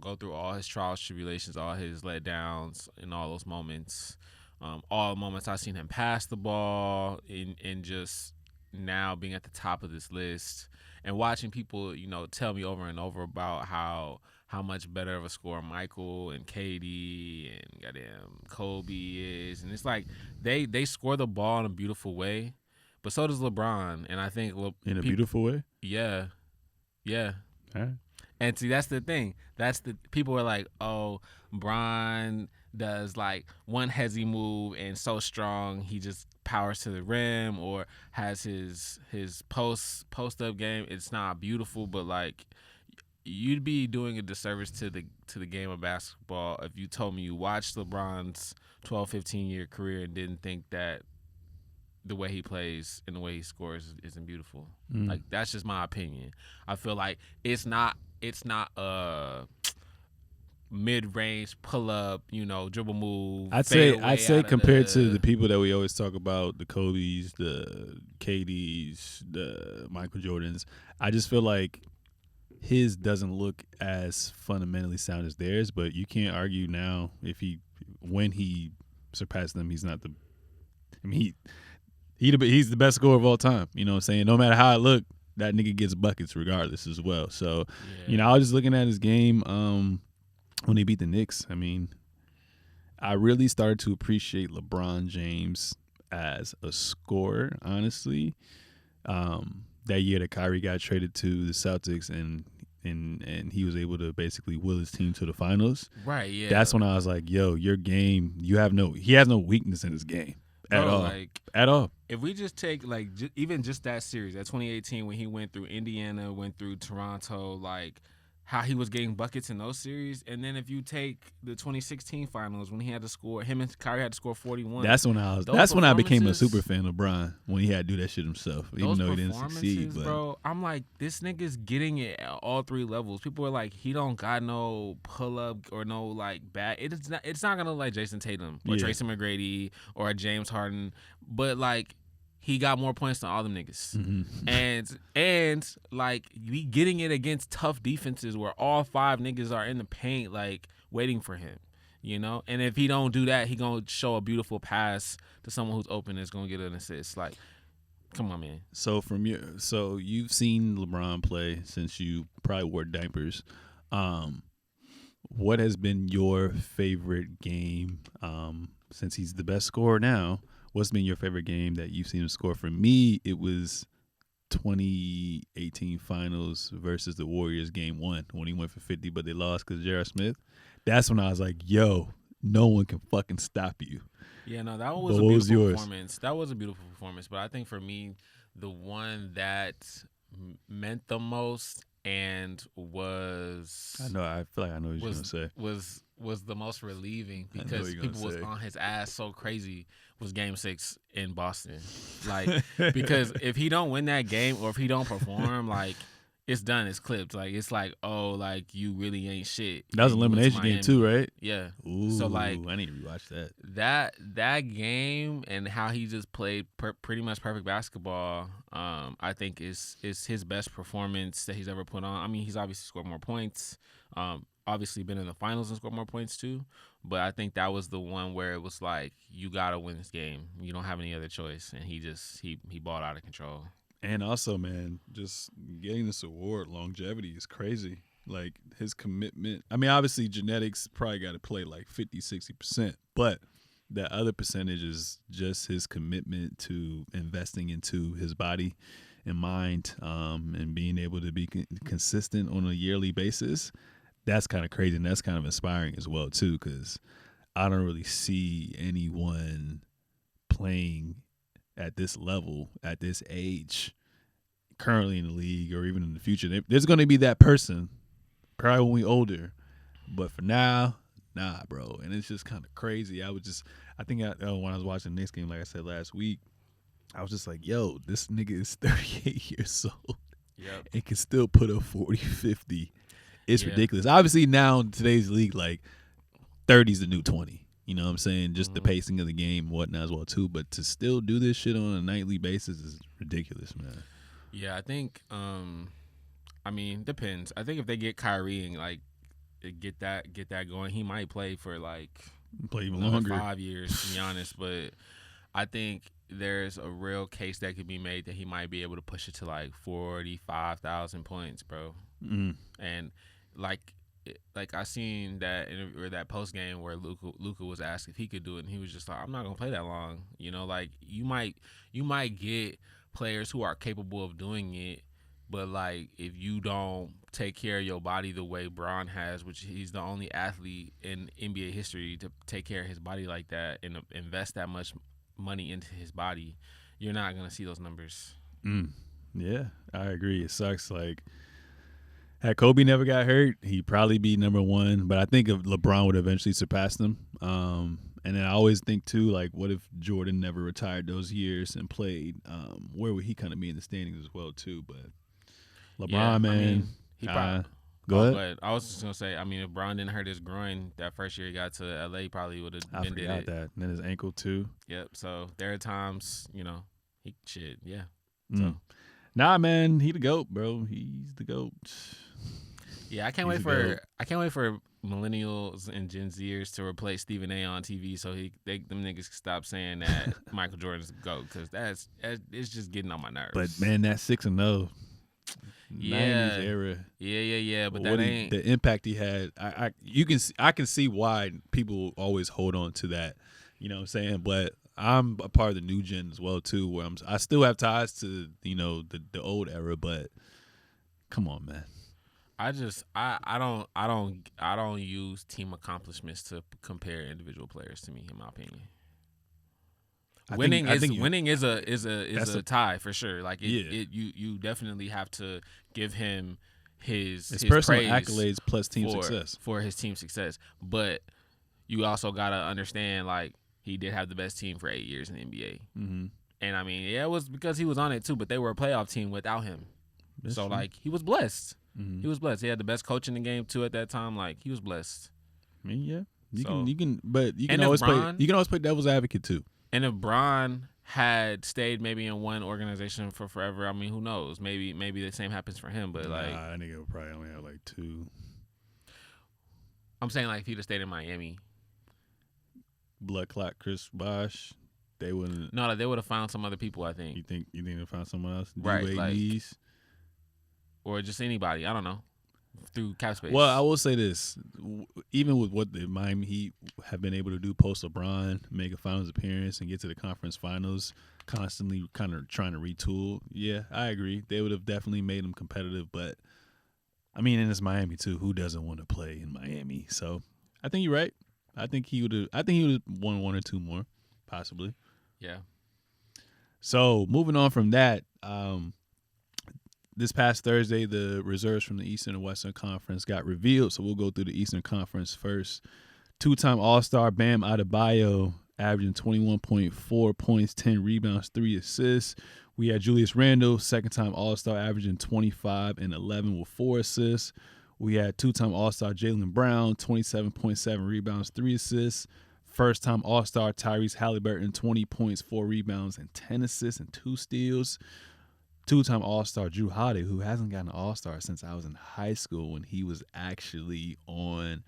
go through all his trials, tribulations, all his letdowns, and all those moments, all the moments I've seen him pass the ball, and just now being at the top of this list, and watching people, tell me over and over about how much better of a scorer Michael and KD and goddamn Kobe is, and it's like they score the ball in a beautiful way, but so does LeBron, and I think in a beautiful way. Yeah. All right. And see, that's the thing. People are like, oh, Bron does like one hezzy move and so strong he just powers to the rim, or has his post up game. It's not beautiful, but like you'd be doing a disservice to the game of basketball if you told me you watched LeBron's 12-15 year career and didn't think that the way he plays and the way he scores isn't beautiful. Like that's just my opinion. I feel like it's not a mid-range pull-up, dribble move. I'd say compared to the people that we always talk about, the Kobe's, the KD's, the Michael Jordans, I just feel like his doesn't look as fundamentally sound as theirs. But you can't argue now when he surpassed them, he's not the. I mean, he's the best scorer of all time. You know what I'm saying? No matter how it look, that nigga gets buckets regardless as well. So, I was just looking at his game when he beat the Knicks. I mean, I really started to appreciate LeBron James as a scorer, honestly. That year that Kyrie got traded to the Celtics and he was able to basically will his team to the finals. Right, yeah. That's when I was like, yo, your game, he has no weakness in his game. At all. If we just take even just that series, that 2018 when he went through Indiana, went through Toronto, like how he was getting buckets in those series, and then if you take the 2016 finals when him and Kyrie had to score 41. That's when I became a super fan of LeBron, when he had to do that shit himself, even though he didn't succeed. But bro, I'm like, this nigga's getting it at all three levels. People are like, he don't got no pull up or no like back. It's not gonna like Jason Tatum or Tracy McGrady or a James Harden, but like he got more points than all them niggas. And like we getting it against tough defenses where all 5 niggas are in the paint like waiting for him, And if he don't do that, he gonna show a beautiful pass to someone who's open that's gonna get an assist. Like, come on, man. So you've seen LeBron play since you probably wore diapers. What has been your favorite game since he's the best scorer now? What's been your favorite game that you've seen him score? For me, it was 2018 finals versus the Warriors game 1 when he went for 50, but they lost because J.R. Smith. That's when I was like, yo, no one can fucking stop you. Yeah, no, that was a beautiful performance. That was a beautiful performance. But I think for me, the one that meant the most and was... I feel like I know what you're going to say. Was the most relieving because people was on his ass so crazy was Game 6 in Boston. Like, because if he don't win that game or if he don't perform, like, it's done. It's clipped. Like it's like, oh, like you really ain't shit. That was an And you went to elimination game Miami. too, right? Yeah. Ooh, So like I need to rewatch that. that game and how he just played pretty much perfect basketball. I think is his best performance that he's ever put on. I mean, he's obviously scored more points. Obviously been in the finals and scored more points too. But I think that was the one where it was like, you gotta win this game. You don't have any other choice. And he balled out of control. And also, man, just getting this award, longevity, is crazy. Like, his commitment. I mean, obviously, genetics probably got to play like 50, 60%. But that other percentage is just his commitment to investing into his body and mind, and being able to be consistent on a yearly basis. That's kind of crazy. And that's kind of inspiring as well, too, because I don't really see anyone playing at this level, at this age, currently in the league or even in the future. There's going to be that person probably when we older, but for now, nah, bro. And it's just kind of crazy. I think when I was watching the Knicks game, like I said last week, I was just like, yo, this nigga is 38 years old. Yep. And can still put up 40, 50. It's ridiculous. Obviously now in today's league, like 30's the new 20. You know what I'm saying? Just the pacing of the game and whatnot as well, too. But to still do this shit on a nightly basis is ridiculous, man. Yeah, I think, I mean, depends. I think if they get Kyrie and, like, get that going, he might play for, like, play even longer. 5 years, to be honest. But I think there's a real case that could be made that he might be able to push it to, like, 45,000 points, bro. Mm. And, like I seen that or that post game where Luka was asked if he could do it, and he was just like, I'm not gonna play that long. You know, like you might get players who are capable of doing it, but like if you don't take care of your body the way Bron has, which he's the only athlete in NBA history to take care of his body like that and invest that much money into his body, you're not gonna see those numbers. Yeah, I agree. It sucks. Like, had Kobe never got hurt, he'd probably be number one. But I think if LeBron would eventually surpass them. And then I always think, too, like, what if Jordan never retired those years and played? Where would he kind of be in the standings as well, too? But LeBron, man. I mean, he go ahead. ahead. I was just going to say, I mean, if Bron didn't hurt his groin that first year he got to L.A., he probably would have been I forgot that. And then his ankle, too. Yep. So there are times, you know, yeah. So. Nah, man, he the GOAT, bro. He's the GOAT. Yeah, I can't wait for millennials and Gen Zers to replace Stephen A. on TV, so them niggas can stop saying that Michael Jordan's the GOAT, because it's just getting on my nerves. But man, that 6-0, yeah, 90s era, yeah. But that ain't the impact he had. I can see why people always hold on to that. You know what I'm saying? But I'm a part of the new gen as well too, where I still have ties to the old era, but come on, man. I don't use team accomplishments to compare individual players to me, in my opinion. Winning is a tie for sure. Like you definitely have to give him his personal praise accolades plus team success for his team success. But you also gotta understand, like, he did have the best team for 8 years in the NBA. Mm-hmm. And I mean, yeah, it was because he was on it too, but they were a playoff team without him. That's true. Like, he was blessed. Mm-hmm. He was blessed. He had the best coach in the game too at that time. Like, he was blessed. I mean, yeah, you can always play devil's advocate too. And if Bron had stayed maybe in one organization for forever, I mean, who knows? Maybe the same happens for him. But like, I think he'll probably only have like 2. I'm saying, like, if he'd have stayed in Miami, blood clot Chris Bosh, they wouldn't. No, they would have found some other people. I think. You think they found someone else? Right, like, or just anybody. I don't know. Through cap space. Well, I will say this: even with what the Miami Heat have been able to do post LeBron, make a finals appearance and get to the conference finals, constantly kind of trying to retool. Yeah, I agree. They would have definitely made them competitive, but I mean, and it's Miami too. Who doesn't want to play in Miami? So I think you're right. I think he would have won 1 or 2 more, possibly. Yeah. So moving on from that, this past Thursday, the reserves from the Eastern and Western Conference got revealed. So we'll go through the Eastern Conference first. 2-time All-Star Bam Adebayo averaging 21.4 points, 10 rebounds, 3 assists. We had Julius Randle, second-time All-Star, averaging 25 and 11 with 4 assists. We had two-time All-Star Jaylen Brown, 27.7 rebounds, 3 assists. First-time All-Star Tyrese Halliburton, 20 points, 4 rebounds, and 10 assists and 2 steals. Two-time All-Star Drew Holiday, who hasn't gotten an All-Star since I was in high school when he was actually on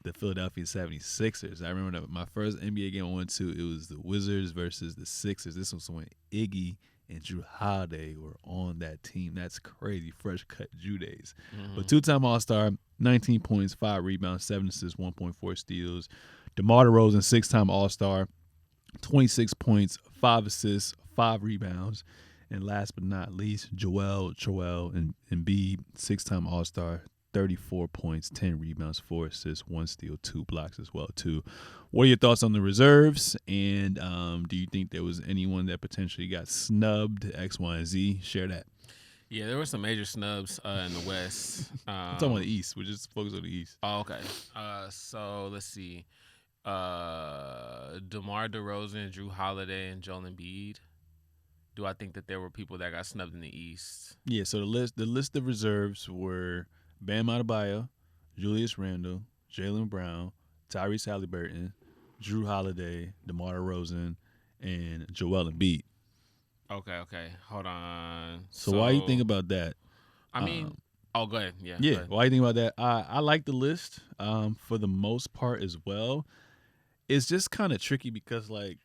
the Philadelphia 76ers. I remember that my first NBA game I went to, it was the Wizards versus the Sixers. This was when Iggy and Drew Holiday were on that team. That's crazy. Fresh cut Drew days. Mm-hmm. But two-time All-Star, 19 points, 5 rebounds, 7 assists, 1.4 steals. DeMar DeRozan, six-time All-Star, 26 points, 5 assists, 5 rebounds. And last but not least, Joel and Embiid, six-time All-Star, 34 points, 10 rebounds, 4 assists, 1 steal, 2 blocks as well, too. What are your thoughts on the reserves? And do you think there was anyone that potentially got snubbed, X, Y, and Z? Share that. Yeah, there were some major snubs in the West. I'm talking about the East. We're just focused on the East. Oh, okay. So let's see. DeMar DeRozan, Drew Holiday, and Joel Embiid. Do I think that there were people that got snubbed in the East? Yeah, so the list of reserves were Bam Adebayo, Julius Randle, Jaylen Brown, Tyrese Halliburton, Drew Holiday, DeMar DeRozan, and Joel Embiid. Okay. Hold on. So why you think about that? I mean, go ahead. Yeah. Yeah, Go ahead. why you think about that? I like the list for the most part as well. It's just kind of tricky because, like,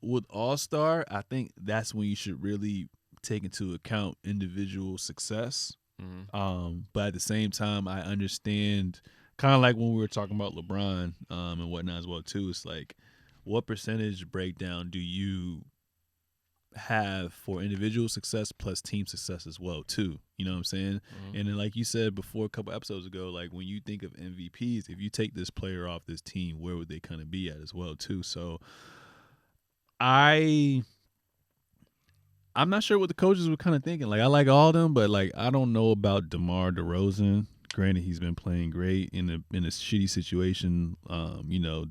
with All-Star, I think that's when you should really take into account individual success. Mm-hmm. But at the same time, I understand, kind of like when we were talking about LeBron and whatnot as well too. It's like, what percentage breakdown do you have for individual success plus team success as well too? You know what I'm saying? Mm-hmm. And then, like you said before a couple episodes ago, like when you think of MVPs, if you take this player off this team, where would they kind of be at as well too? So I'm not sure what the coaches were kind of thinking. Like, I like all of them, but like I don't know about DeMar DeRozan. Granted, he's been playing great in a shitty situation. You know,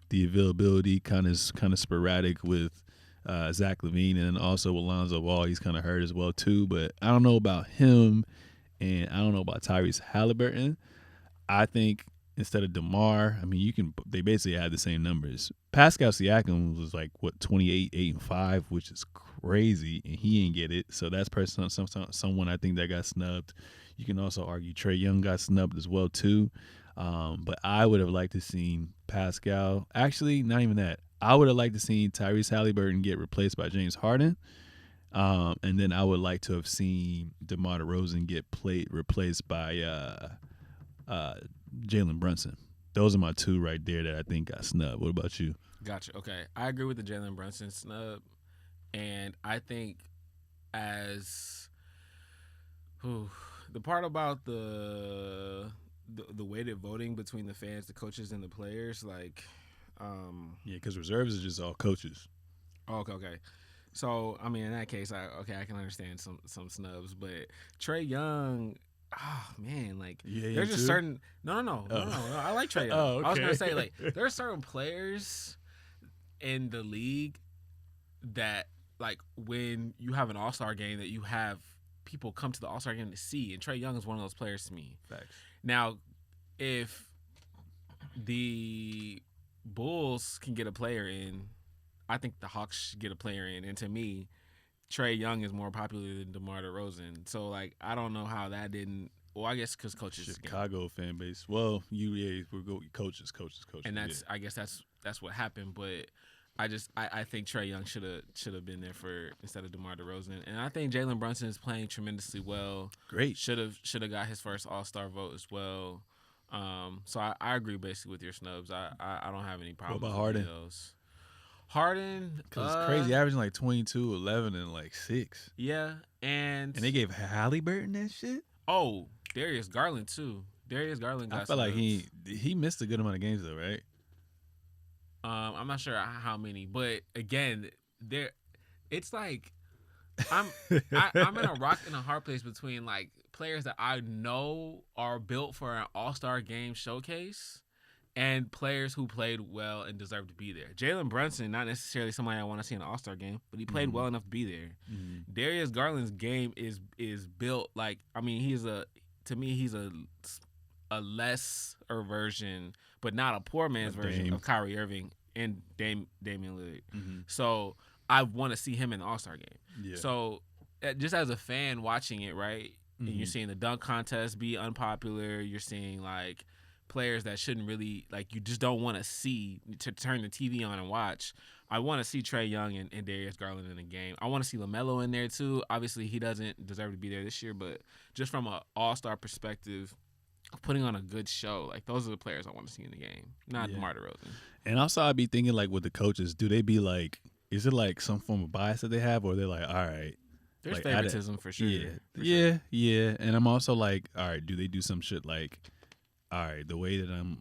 the availability kind of sporadic with Zach LaVine, and also Alonzo Ball. He's kind of hurt as well too. But I don't know about him, and I don't know about Tyrese Halliburton. I think instead of DeMar, I mean, they basically had the same numbers. Pascal Siakam was like, 28, 8, and 5, which is crazy, and he ain't get it. So that's someone I think that got snubbed. You can also argue Trae Young got snubbed as well, too. But I would have liked to seen Pascal. Actually, not even that. I would have liked to seen Tyrese Halliburton get replaced by James Harden. And then I would like to have seen DeMar DeRozan get replaced by Jalen Brunson. Those are my two right there that I think got snubbed. What about you? Gotcha. Okay. I agree with the Jalen Brunson snub. And I think the part about the weighted voting between the fans, the coaches, and the players, like yeah, because reserves is just all coaches. Okay. So I mean, in that case, I can understand some snubs, but Trae Young, oh man, like there's just certain no. I like Trae Young. Oh, okay. I was gonna say, like, there are certain players in the league that, like, when you have an All-Star game, that you have people come to the All-Star game to see, and Trae Young is one of those players to me. Facts. Now, if the Bulls can get a player in, I think the Hawks should get a player in, and to me, Trae Young is more popular than DeMar DeRozan. So, like, I don't know how that didn't. Well, I guess because coaches. Chicago fan base. Well, we're going coaches. And I guess that's what happened. But I think Trae Young should have been there instead of DeMar DeRozan. And I think Jalen Brunson is playing tremendously well. Great. Should have got his first All-Star vote as well. So I agree basically with your snubs. I don't have any problems. What about Harden? With those. Harden, because it's crazy, averaging like 22, 11, and like 6. Yeah, and they gave Halliburton that shit. Oh, Darius Garland too. Darius Garland got. I feel like he missed a good amount of games though, right? I'm not sure how many, but again, it's like I'm in a rock and a hard place between, like, players that I know are built for an All-Star game showcase and players who played well and deserved to be there. Jalen Brunson, not necessarily somebody I want to see in an All-Star game, but he played well enough to be there. Darius Garland's game is built like, I mean, he's a lesser version, but not a poor man's version of Kyrie Irving and Damian Lillard. So I want to see him in the All-Star game. Yeah. So just as a fan watching it, right, and you're seeing the dunk contest be unpopular, you're seeing like players that shouldn't really, like, you just don't want to see, to turn the TV on and watch. I want to see Trae Young and Darius Garland in the game. I want to see LaMelo in there too. Obviously, he doesn't deserve to be there this year, but just from an all-star perspective, putting on a good show, like, those are the players I want to see in the game, not DeMar DeRozan. And also, I'd be thinking, like, with the coaches, do they be like, is it like some form of bias that they have, or they're like, all right. There's like, favoritism for sure. Yeah. And I'm also like, all right, do they do some shit like, all right, the way that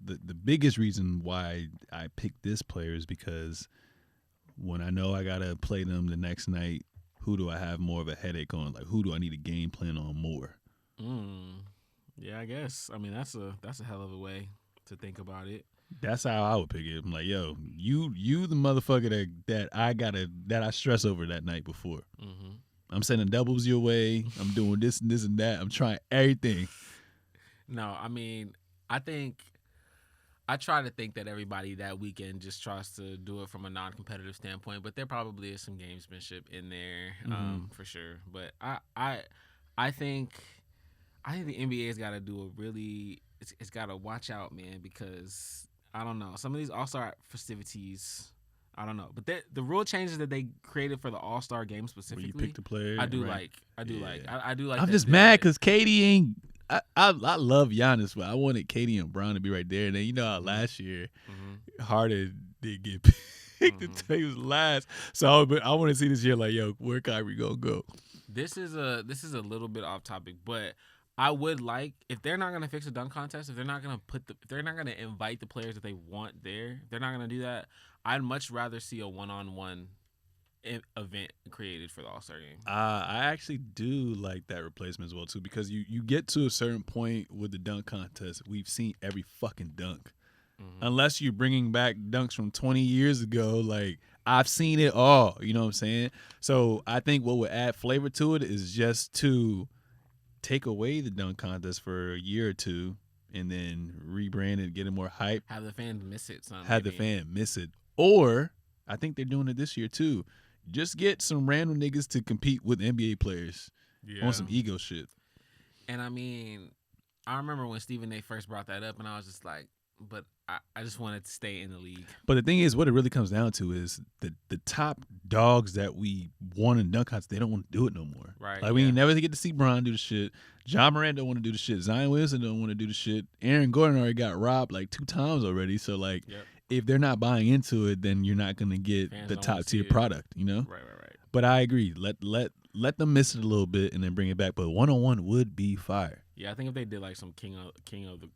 the biggest reason why I picked this player is because when I know I gotta play them the next night, who do I have more of a headache on? Like, who do I need a game plan on more? Yeah, I guess. I mean, that's a hell of a way to think about it. That's how I would pick it. I'm like, yo, you the motherfucker that I stress over that night before. I'm sending doubles your way. I'm doing this and this and that. I'm trying everything. No, I mean, I try to think that everybody that weekend just tries to do it from a non-competitive standpoint, but there probably is some gamesmanship in there, for sure. But I think the NBA's got to do a really, it's got to watch out, man, because I don't know, some of these All-Star festivities, I don't know, but the rule changes that they created for the All-Star game specifically, where you pick the player, I do right. like. I'm just mad because KD ain't. I love Giannis, but I wanted KD and Brown to be right there. And then you know how last year Harden did get picked until he was last. So I want to see this year like, yo, where Kyrie gonna go? This is a little bit off topic, but I would like, if they're not gonna fix a dunk contest, if they're not gonna invite the players that they want there, they're not gonna do that. I'd much rather see a one-on-one event created for the All-Star game. I actually do like that replacement as well too, because you get to a certain point with the dunk contest, we've seen every fucking dunk. Unless you're bringing back dunks from 20 years ago, like, I've seen it all, you know what I'm saying? So I think what would add flavor to it is just to take away the dunk contest for a year or two and then rebrand it, get it more hype. Have the fans miss it. The fan miss it. Or I think they're doing it this year too. Just get some random niggas to compete with NBA players on some ego shit. And I mean, I remember when Stephen A. first brought that up, and I was just like, but I just wanted to stay in the league. But the thing is, what it really comes down to is the top dogs that we won in dunk contests, they don't want to do it no more. Right. Like, we ain't never get to see Bron do the shit. John Moran don't want to do the shit. Zion Williamson don't want to do the shit. Aaron Gordon already got robbed like 2 times already. So, like, if they're not buying into it, then you're not going to get the top tier product, you know? Right. But I agree. Let them miss it a little bit and then bring it back. But one-on-one would be fire. Yeah, I think if they did like some king of the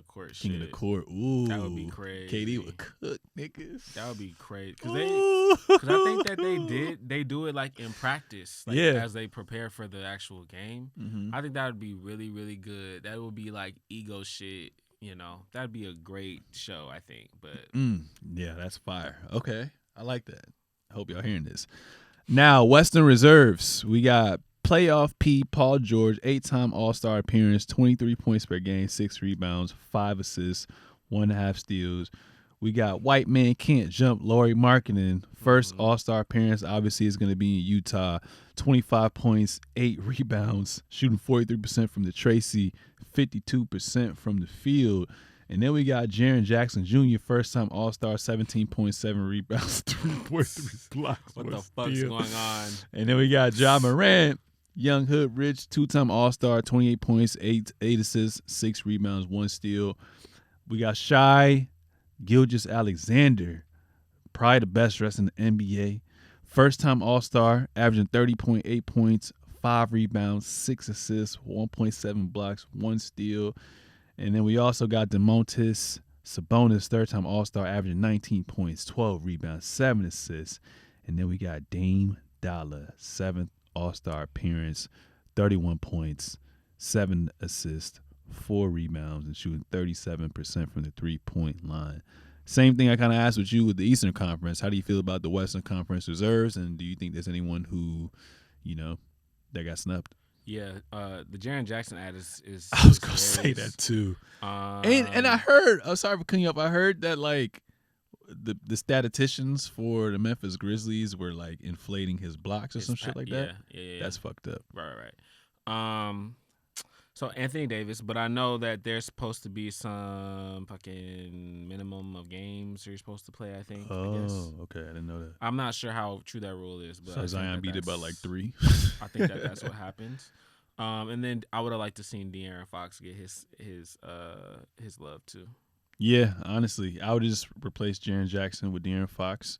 court shit. King of the court. Ooh. That would be crazy. KD would cook niggas. That would be crazy. Because I think that they do it like in practice. Like, as they prepare for the actual game. I think that would be really, really good. That would be like ego shit. You know, that'd be a great show, I think. But yeah, that's fire. Okay. I like that. I hope y'all hearing this. Now, Western Reserves. We got playoff P, Paul George, 8-time All-Star appearance, 23 points per game, 6 rebounds, 5 assists, 1.5 steals. We got White Man Can't Jump, Lauri Markkanen. First All-Star appearance, obviously, is going to be in Utah. 25 points, 8 rebounds, shooting 43% from the Tracy, 52% from the field. And then we got Jaren Jackson Jr., first-time All-Star, 17.7 rebounds, 3.3 blocks. What the fuck's going on? And then we got Ja Morant, Young Hood Rich, 2-time All-Star, 28 points, 8 assists, 6 rebounds, 1 steal. We got Shai Gilgeous-Alexander, probably the best dressed in the NBA. First-time All-Star, averaging 30.8 points, 5 rebounds, 6 assists, 1.7 blocks, 1 steal. And then we also got Domantas Sabonis, third-time All-Star, averaging 19 points, 12 rebounds, 7 assists. And then we got Dame Dollar, 7th All-Star appearance, 31 points, 7 assists, 4 rebounds, and shooting 37% from the 3-point line. Same thing I kind of asked with you with the Eastern Conference. How do you feel about the Western Conference reserves, and do you think there's anyone who, that got snubbed? Yeah, the Jaren Jackson ad is I was gonna say that too. And I heard, I'm sorry for cutting you up. I heard that like the statisticians for the Memphis Grizzlies were like inflating his blocks or some shit like that. Yeah. That's fucked up. Right. So Anthony Davis, but I know that there's supposed to be some fucking minimum of games you're supposed to play, I think. Oh, okay. I didn't know that. I'm not sure how true that rule is, but so Zion beat it by like 3. I think that's what happens. And then I would have liked to seen De'Aaron Fox get his love too. Yeah, honestly, I would just replace Jaren Jackson with De'Aaron Fox.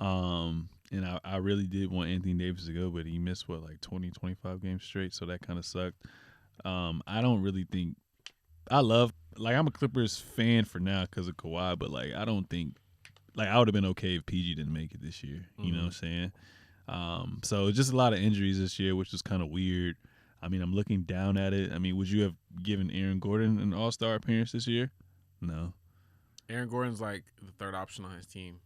And I really did want Anthony Davis to go, but he missed, 20, 25 games straight, so that kind of sucked. I don't really think – I'm a Clippers fan for now because of Kawhi, but, I don't think – I would have been okay if PG didn't make it this year. You know what I'm saying? So just a lot of injuries this year, which is kind of weird. I mean, I'm looking down at it. I mean, would you have given Aaron Gordon an All-Star appearance this year? No. Aaron Gordon's like the third option on his team.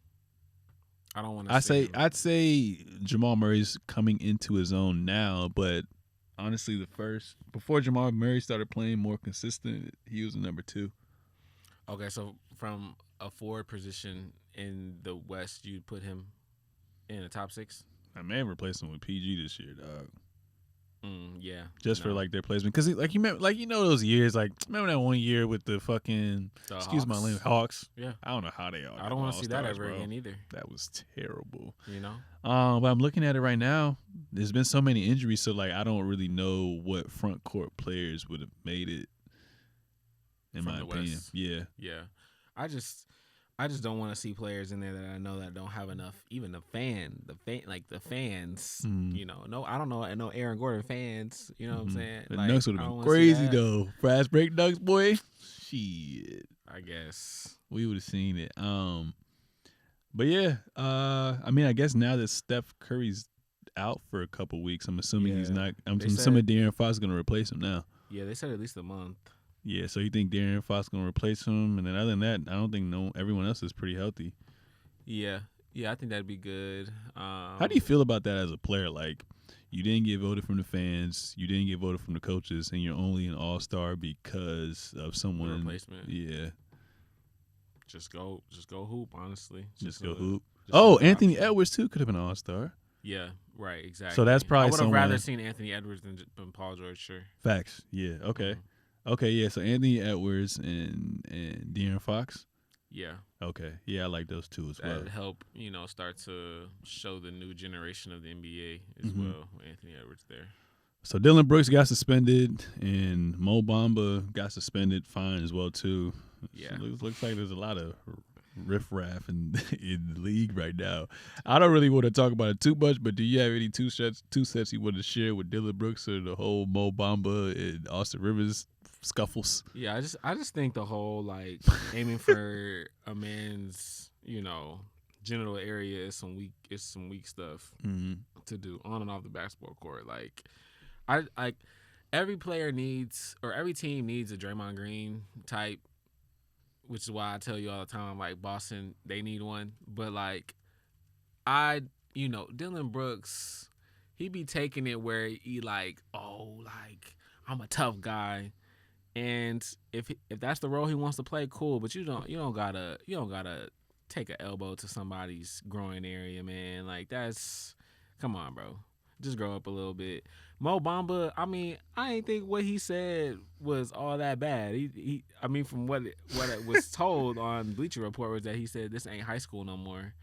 I don't want to I'd say Jamal Murray's coming into his own now, but honestly, before Jamal Murray started playing more consistent, he was the number 2. Okay, so from a forward position in the West, you'd put him in the top 6? I may have replaced him with PG this year, dog. Yeah. Just for their placement, because those years, remember that one year with the fucking excuse my language, Hawks. Yeah. I don't know how they are. I don't want to see that ever again either. That was terrible. But I'm looking at it right now. There's been so many injuries, so I don't really know what front court players would have made it. In my opinion, West. Yeah. I just don't want to see players in there that I know that don't have enough. Even the fans. No, I don't know. I know Aaron Gordon fans. You know what I'm saying? The Nuggets would have been crazy though. Fast break Nuggets, boy. Shit. I guess we would have seen it. But yeah. I mean, I guess now that Steph Curry's out for a couple weeks, I'm assuming he's not. I'm assuming De'Aaron Fox is gonna replace him now. Yeah, they said at least a month. Yeah, so you think De'Aaron Fox gonna replace him, and then other than that, I don't think everyone else is pretty healthy. Yeah, I think that'd be good. How do you feel about that as a player? You didn't get voted from the fans, you didn't get voted from the coaches, and you're only an All-Star because of someone replacement. Yeah, just go hoop. Honestly, just go hoop. Anthony Edwards too could have been an All-Star. Yeah, right, exactly. So that's probably I would have rather seen Anthony Edwards than Paul George. Sure. Facts. Yeah. Okay. Mm-hmm. Okay, yeah, so Anthony Edwards and De'Aaron Fox? Yeah. Okay, yeah, I like those two as well. That'd help, start to show the new generation of the NBA as well, with Anthony Edwards there. So Dylan Brooks got suspended, and Mo Bamba got suspended, fine as well, too. Yeah. So looks like there's a lot of riffraff in the league right now. I don't really want to talk about it too much, but do you have any two sets you want to share with Dylan Brooks or the whole Mo Bamba and Allstar Reserves scuffles? Yeah, I just think the whole aiming for a man's genital area is some weak stuff to do on and off the basketball court. Every player needs, or every team needs, a Draymond Green type, which is why I tell you all the time, Boston, they need one. But Dylan Brooks, he be taking it where he I'm a tough guy. And if that's the role he wants to play, cool. But you don't gotta take an elbow to somebody's groin area, man. Come on, bro. Just grow up a little bit. Mo Bamba, I mean, I ain't think what he said was all that bad. From what it was told on Bleacher Report was that he said this ain't high school no more.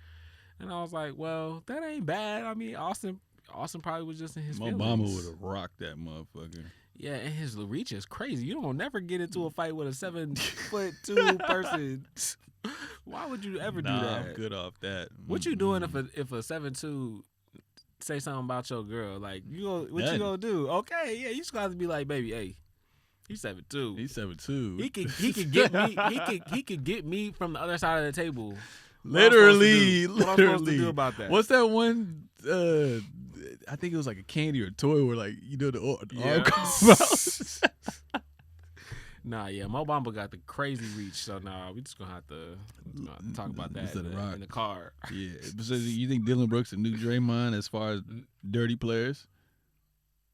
And I was like, well, that ain't bad. I mean, Austin probably was just in his feelings. Mo Bamba would have rocked that motherfucker. Yeah, and his reach is crazy. You don't never get into a fight with a 7'2" person. Why would you ever do that? I'm good off that. What you doing if a 7'2" say something about your girl? What you gonna do? Okay, yeah, you just got to be like, baby, hey, he's 7'2". He's 7'2". He could get me. He could get me from the other side of the table. Literally. What I'm supposed to do about that? What's that one? I think it was a candy or a toy where the arm comes out. Nah, yeah, Mo Bamba got the crazy reach, so we just gonna have to talk about that in the car. Yeah, so you think Dylan Brooks the new Draymond as far as dirty players?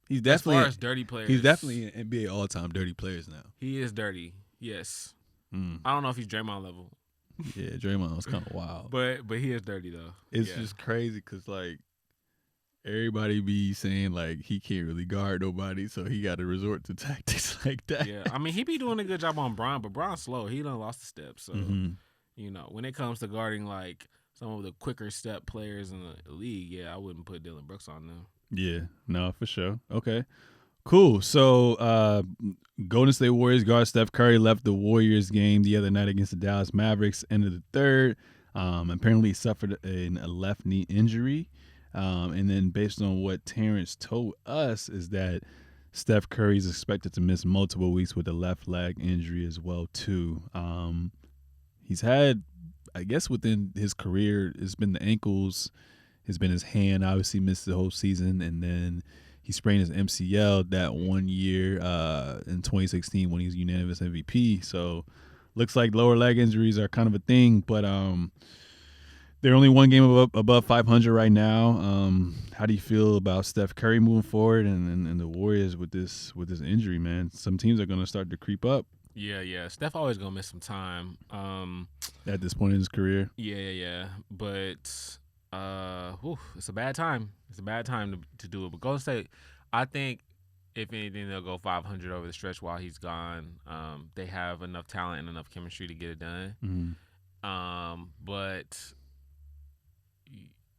He's definitely as far as dirty players. He's definitely an NBA all-time dirty players now. He is dirty. Yes. I don't know if he's Draymond level. Yeah, Draymond was kind of wild, but he is dirty though. It's just crazy because like everybody be saying like he can't really guard nobody, so he got to resort to tactics like that. Yeah, I mean he be doing a good job on Bron, but Bron's slow. He done lost the steps. So you know when it comes to guarding like some of the quicker step players in the league, yeah, I wouldn't put Dylan Brooks on them. Yeah, no, for sure. Okay. Cool. So, Golden State Warriors guard Steph Curry left the Warriors game the other night against the Dallas Mavericks, ended the third. Apparently, he suffered a left knee injury. And then, based on what Terrence told us, is that Steph Curry is expected to miss multiple weeks with a left leg injury as well, too. He's had, I guess, within his career, it's been the ankles, it's been his hand. Obviously, missed the whole season, and then he sprained his MCL that 1 year in 2016 when he was unanimous MVP. So looks like lower leg injuries are kind of a thing, but they're only one game above 500 right now. How do you feel about Steph Curry moving forward and the Warriors with this injury, man? Some teams are going to start to creep up. Yeah. Steph always going to miss some time. At this point in his career. Yeah. But it's a bad time. It's a bad time to do it. But Golden State, I think, if anything, they'll go 500 over the stretch while he's gone. They have enough talent and enough chemistry to get it done. But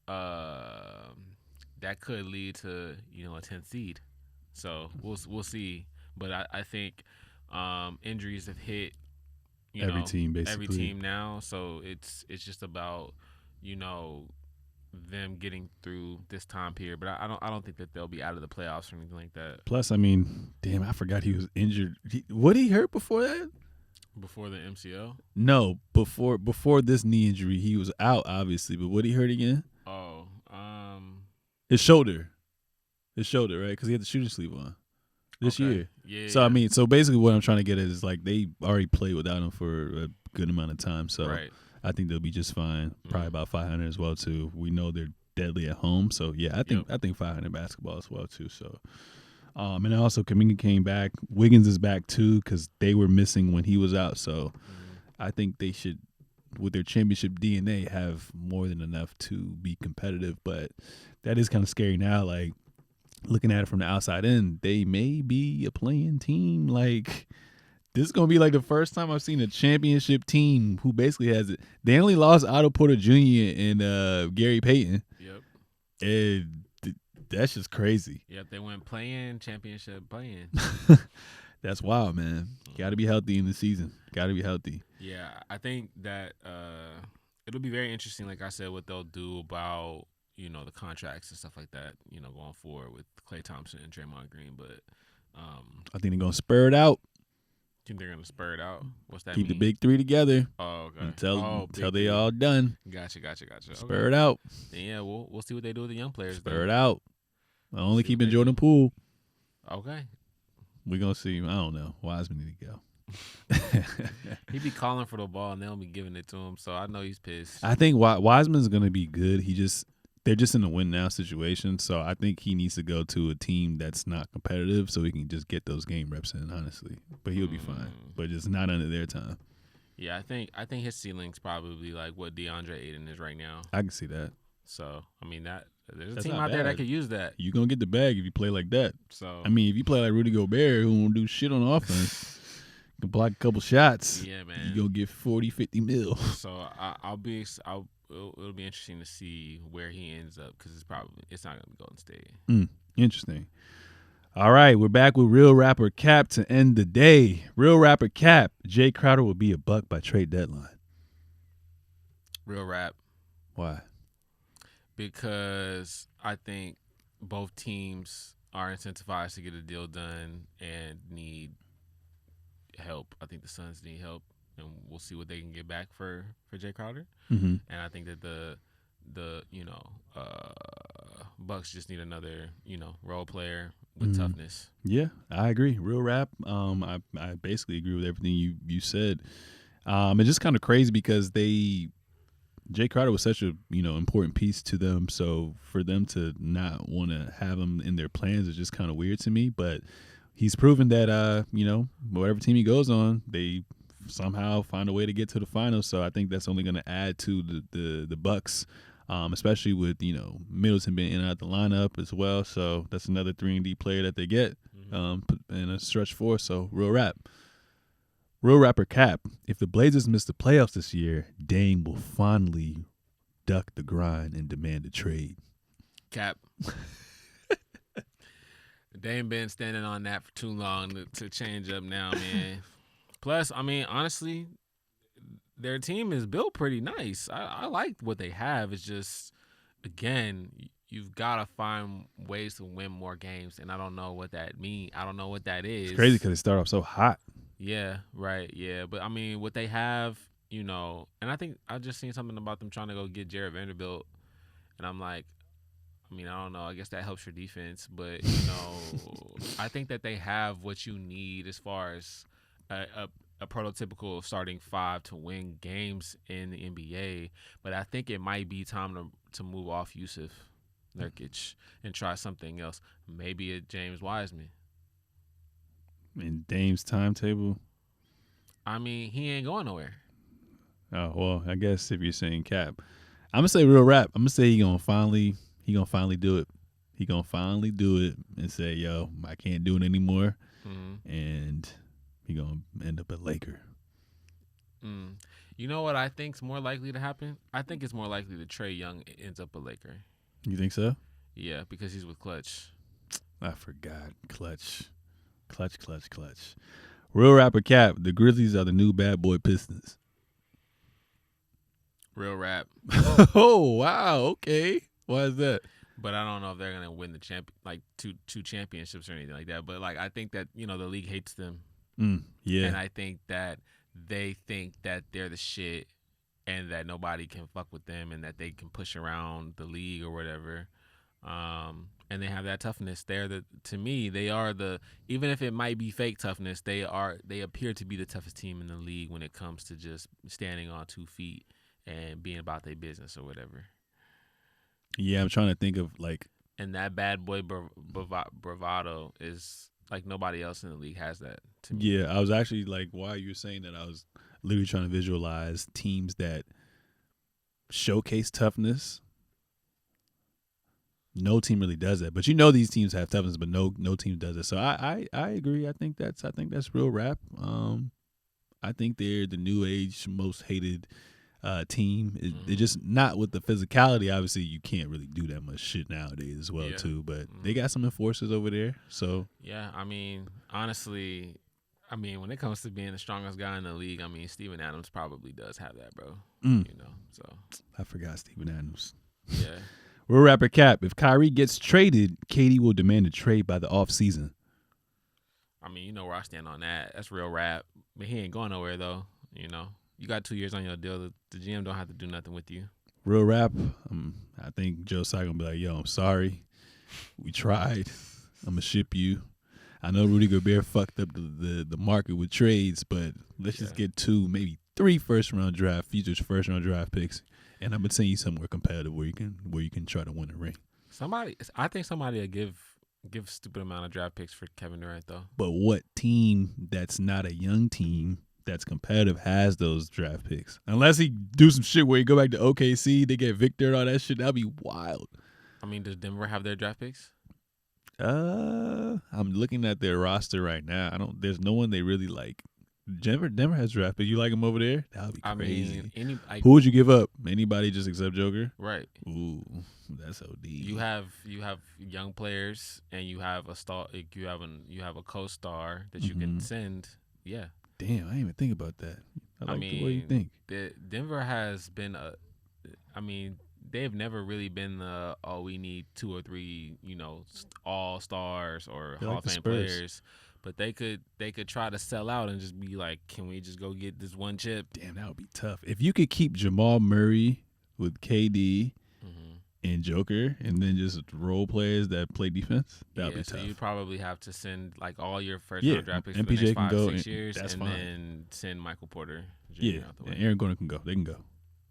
that could lead to a 10th seed. So we'll see. But I think injuries have hit every team basically. Every team now. So it's just about them getting through this time period, but I don't think that they'll be out of the playoffs or anything like that. Plus, I mean, damn, I forgot he was injured. What he hurt before that? Before the MCL? No, before this knee injury, he was out obviously. But what he hurt again? Oh, his shoulder, right? Because he had the shooting sleeve on this year. Yeah. So I mean, basically, what I'm trying to get at is like they already played without him for a good amount of time. So. Right. I think they'll be just fine. Probably about 500 as well too. We know they're deadly at home, so yeah, I think 500 basketball as well too. So, and also Kareem came back. Wiggins is back too because they were missing when he was out. So, I think they should, with their championship DNA, have more than enough to be competitive. But that is kind of scary now. Like looking at it from the outside in, they may be a playing team. Like. This is going to be like the first time I've seen a championship team who basically has it. They only lost Otto Porter Jr. and Gary Payton. Yep. And that's just crazy. Yep, they went championship playing. That's wild, man. Got to be healthy in the season. Got to be healthy. Yeah, I think that it'll be very interesting, like I said, what they'll do about, the contracts and stuff like that, going forward with Klay Thompson and Draymond Green. But I think they're going to spur it out. Think they're gonna spur it out? What's that? Keep the big three together. Oh, okay. Until they all done. Gotcha. Spur it out. Then, yeah, we'll see what they do with the young players. Spur it out. Only keeping Jordan Poole. Okay. We're gonna see. I don't know. Wiseman need to go. He be calling for the ball and they don't be giving it to him, so I know he's pissed. I think Wiseman's gonna be good. They're just in a win now situation, so I think he needs to go to a team that's not competitive so he can just get those game reps in, honestly. But he'll be fine, but just not under their time. Yeah, I think his ceiling's probably like what DeAndre Ayton is right now. I can see that. So, I mean, there's a team out there that could use that. You're going to get the bag if you play like that. So, I mean, if you play like Rudy Gobert, who won't do shit on offense, can block a couple shots. Yeah, man. You're going to get 40, 50 mil. So, it'll be interesting to see where he ends up because it's not going to be Golden State. Interesting. All right, we're back with Real Rapper Cap to end the day. Real Rapper Cap, Jay Crowder will be a buck by trade deadline. Real rap. Why? Because I think both teams are incentivized to get a deal done and need help. I think the Suns need help. And we'll see what they can get back for Jay Crowder. Mm-hmm. And I think that the Bucks just need another, role player with toughness. Yeah, I agree. Real rap. I basically agree with everything you said. It's just kind of crazy because Jay Crowder was such a important piece to them. So for them to not want to have him in their plans is just kind of weird to me. But he's proven that whatever team he goes on, they somehow find a way to get to the finals. So I think that's only going to add to the Bucks. Especially with Middleton being in and out the lineup as well, so that's another 3-and-D player that they get in a stretch four. So real rapper Cap. If the Blazers miss the playoffs this year, Dame will finally duck the grind and demand a trade. Cap. Dame been standing on that for too long to change up now, man. Plus, I mean, honestly, their team is built pretty nice. I like what they have. It's just, again, you've got to find ways to win more games, and I don't know what that means. I don't know what that is. It's crazy because they start off so hot. Yeah, right, yeah. But, I mean, what they have, and I think I just seen something about them trying to go get Jared Vanderbilt, and I'm like, I mean, I don't know. I guess that helps your defense, but, I think that they have what you need as far as a prototypical starting five to win games in the NBA, but I think it might be time to move off Yusuf Nurkic and try something else. Maybe a James Wiseman. In Dame's timetable? I mean, he ain't going nowhere. Oh, well, I guess if you're saying Cap. I'm going to say real rap. I'm going to say he gonna finally do it. He going to finally do it and say, yo, I can't do it anymore. Mm-hmm. And he going to end up a Laker. You know what I think's more likely to happen? I think it's more likely that Trae Young ends up a Laker. You think so? Yeah, because he's with Clutch. I forgot. Clutch. Real rapper Cap. The Grizzlies are the new bad boy Pistons. Real rap. Oh, wow. Okay. Why is that? But I don't know if they're going to win the two championships or anything like that. But, I think that, the league hates them. Yeah. And I think that they think that they're the shit and that nobody can fuck with them and that they can push around the league or whatever. And they have that toughness. To me, they are even if it might be fake toughness, they appear to be the toughest team in the league when it comes to just standing on 2 feet and being about their business or whatever. Yeah, I'm trying to think of and that bad boy bravado is nobody else in the league has that. To me. Yeah, I was actually while you were saying that, I was literally trying to visualize teams that showcase toughness. No team really does that, but these teams have toughness, but no team does it. So I agree. I think that's real rap. I think they're the new age most hated team. They're just not with the physicality. Obviously, you can't really do that much shit nowadays as well too. But they got some enforcers over there. So yeah, I mean, honestly, when it comes to being the strongest guy in the league, Steven Adams probably does have that, bro. So I forgot Steven Adams. Yeah. Real rapper Cap. If Kyrie gets traded, KD will demand a trade by the offseason. You know where I stand on that. That's real rap. But he ain't going nowhere though. You got 2 years on your deal. The GM don't have to do nothing with you. Real rap. I think Joe Tsai gonna be like, yo, I'm sorry. We tried. I'm gonna ship you. I know Rudy Gobert fucked up the market with trades, but let's just get 2, maybe 3 first-round draft draft picks, and I'm gonna send you somewhere competitive where you can try to win a ring. I think somebody will give a stupid amount of draft picks for Kevin Durant though. But what team that's not a young team that's competitive has those draft picks? Unless he do some shit where he go back to OKC, they get Victor and all that shit. That'd be wild. Does Denver have their draft picks? I'm looking at their roster right now. There's no one they really like. Denver has draft picks. You like him over there? That would be crazy. Who would you give up? Anybody just except Joker? Right. Ooh, that's OD. You have young players and you have a star. You have a co-star that you can send. Yeah. Damn, I didn't even think about that. What do you think? Denver has been they've never really been we need 2 or 3, all stars or Hall of Fame players. But they could try to sell out and just be like, can we just go get this one chip? Damn, that would be tough. If you could keep Jamal Murray with KD and Joker, and then just role players that play defense. That'll be so tough. you probably have to send like all your first Yeah, round draft picks for the MPJ next can 5, go, 6 and years, that's and fine. then send Michael Porter Jr. Yeah, out the way. and Aaron Gordon can go. They can go.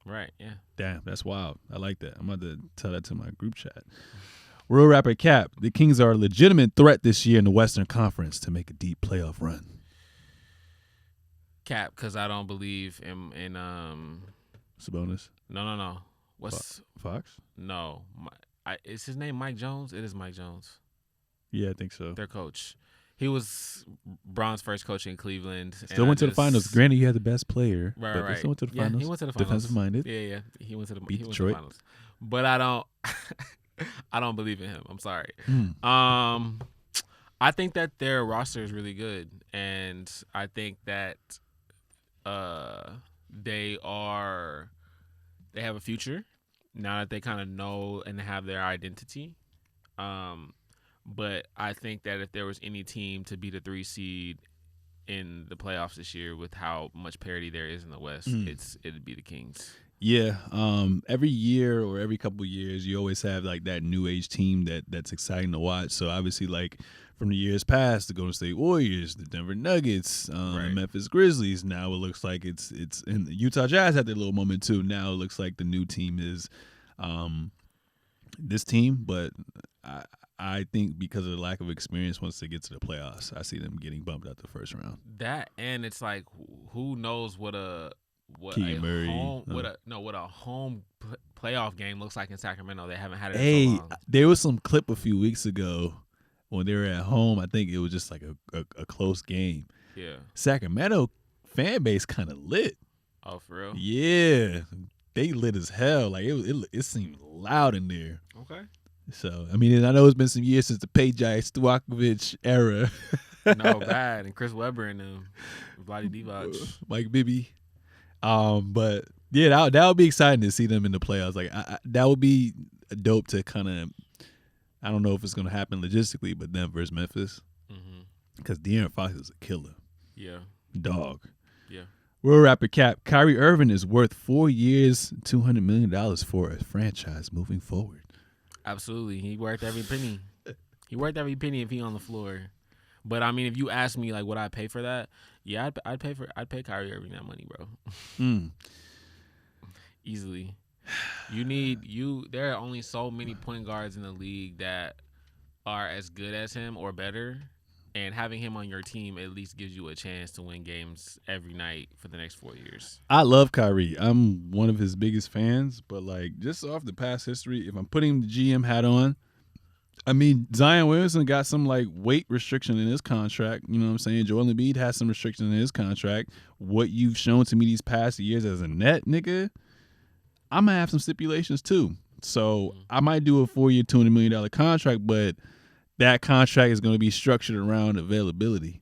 Right. Yeah. Damn, that's wild. I like that. I'm about to tell that to my group chat. Real rapper Cap. The Kings are a legitimate threat this year in the Western Conference to make a deep playoff run. Cap, because I don't believe in Sabonis. No. What's Fox? no? Is his name Mike Jones? It is Mike Jones. Yeah, I think so. Their coach. He was Bron's first coach in Cleveland. Still went to the finals. Granted, you had the best player, Right, but right. They still went to the finals. He went to the finals. Defensive minded. Yeah. He went to the Beat Detroit. finals. But I don't. I don't believe in him. I'm sorry. I think that their roster is really good, and I think that they have a future now that they kind of know and have their identity. But I think that if there was any team to be the 3 seed in the playoffs this year with how much parity there is in the West, it'd be the Kings. Yeah. Every year or every couple of years, you always have like that new age team that's exciting to watch. So obviously, like from the years past, the Golden State Warriors, the Denver Nuggets, the Memphis Grizzlies. Now it looks like it's and the Utah Jazz had their little moment too. Now it looks like the new team is this team, but I think because of the lack of experience, once they get to the playoffs, I see them getting bumped out the first round. That, and it's like, who knows what a home playoff game looks like in Sacramento. They haven't had it in so long. There was some clip a few weeks ago when they were at home. I think it was just like a close game. Yeah. Sacramento fan base kind of lit. Oh, for real? Yeah. They lit as hell. Like it seemed loud in there. Okay. So, I mean, I know it's been some years since the Pejai Stojakovic era. No, bad. And Chris Webber and them. Vlade Divac. Mike Bibby. But yeah, that would be exciting to see them in the playoffs. Like that would be dope to kind of. I don't know if it's going to happen logistically, but them versus Memphis, because De'Aaron Fox is a killer. Yeah. Dog. Yeah. Real rapper Cap. Kyrie Irving is worth 4 years, $200 million for a franchise moving forward. Absolutely, he worth every penny. He worth every penny if he on the floor. But I mean, if you ask me, like, would I pay for that? Yeah, I'd pay Kyrie Irving that money, bro. Easily. There are only so many point guards in the league that are as good as him or better, and having him on your team at least gives you a chance to win games every night for the next 4 years. I love Kyrie. I'm one of his biggest fans, but like just off the past history, if I'm putting the GM hat on, I mean, Zion Williamson got some like weight restriction in his contract. You know what I'm saying? Joel Embiid has some restriction in his contract. What you've shown to me these past years as a net nigga, I'm gonna have some stipulations too. So I might do a 4-year, $200 million contract, but that contract is going to be structured around availability.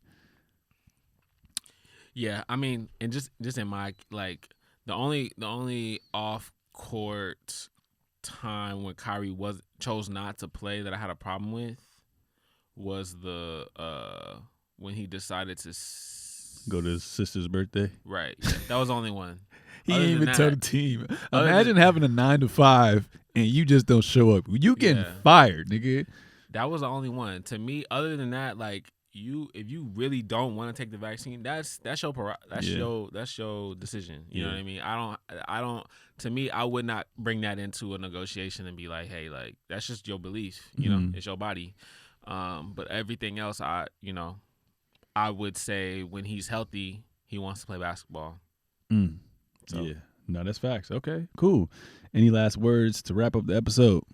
Yeah, I mean, and just in my like the only off court time when Kyrie chose not to play that I had a problem with was the when he decided to go to his sister's birthday. Right, yeah, that was the only one. He didn't even tell the team. Imagine having a 9 to 5 and you just don't show up. You getting fired, nigga. That was the only one. To me, other than that, like if you really don't want to take the vaccine, that's your decision. You know what I mean? I don't. To me, I would not bring that into a negotiation and be like, hey, like that's just your belief. You know, it's your body. But everything else, I would say when he's healthy, he wants to play basketball. So. Yeah, no, that's facts. Okay, cool. Any last words to wrap up the episode?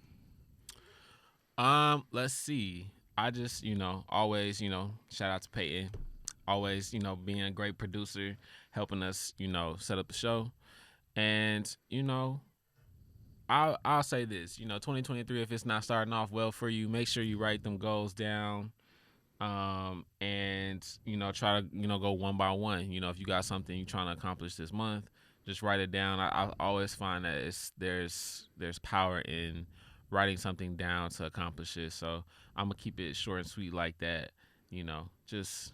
Let's see. I just, always, shout out to Peyton. Always, being a great producer, helping us, set up the show. And, I'll say this, 2023, if it's not starting off well for you, make sure you write them goals down. And, try to, go one by one. If you got something you're trying to accomplish this month, just write it down. I always find that there's power in writing something down to accomplish it. So I'm gonna keep it short and sweet like that. Just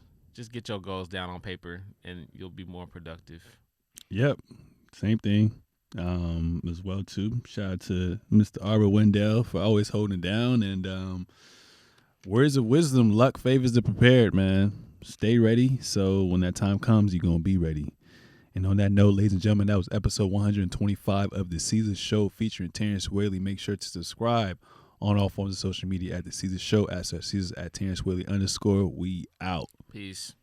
get your goals down on paper and you'll be more productive. Yep, same thing. as well too. Shout out to Mr. Arbor Wendell for always holding it down. And words of wisdom, luck favors the prepared, man. Stay ready, so when that time comes, you're gonna be ready. And on that note, ladies and gentlemen, that was episode 125 of The Seezus Show featuring Terrence Whaley. Make sure to subscribe on all forms of social media at The Seezus Show, at Seezus, at Terrence Whaley _. We out. Peace.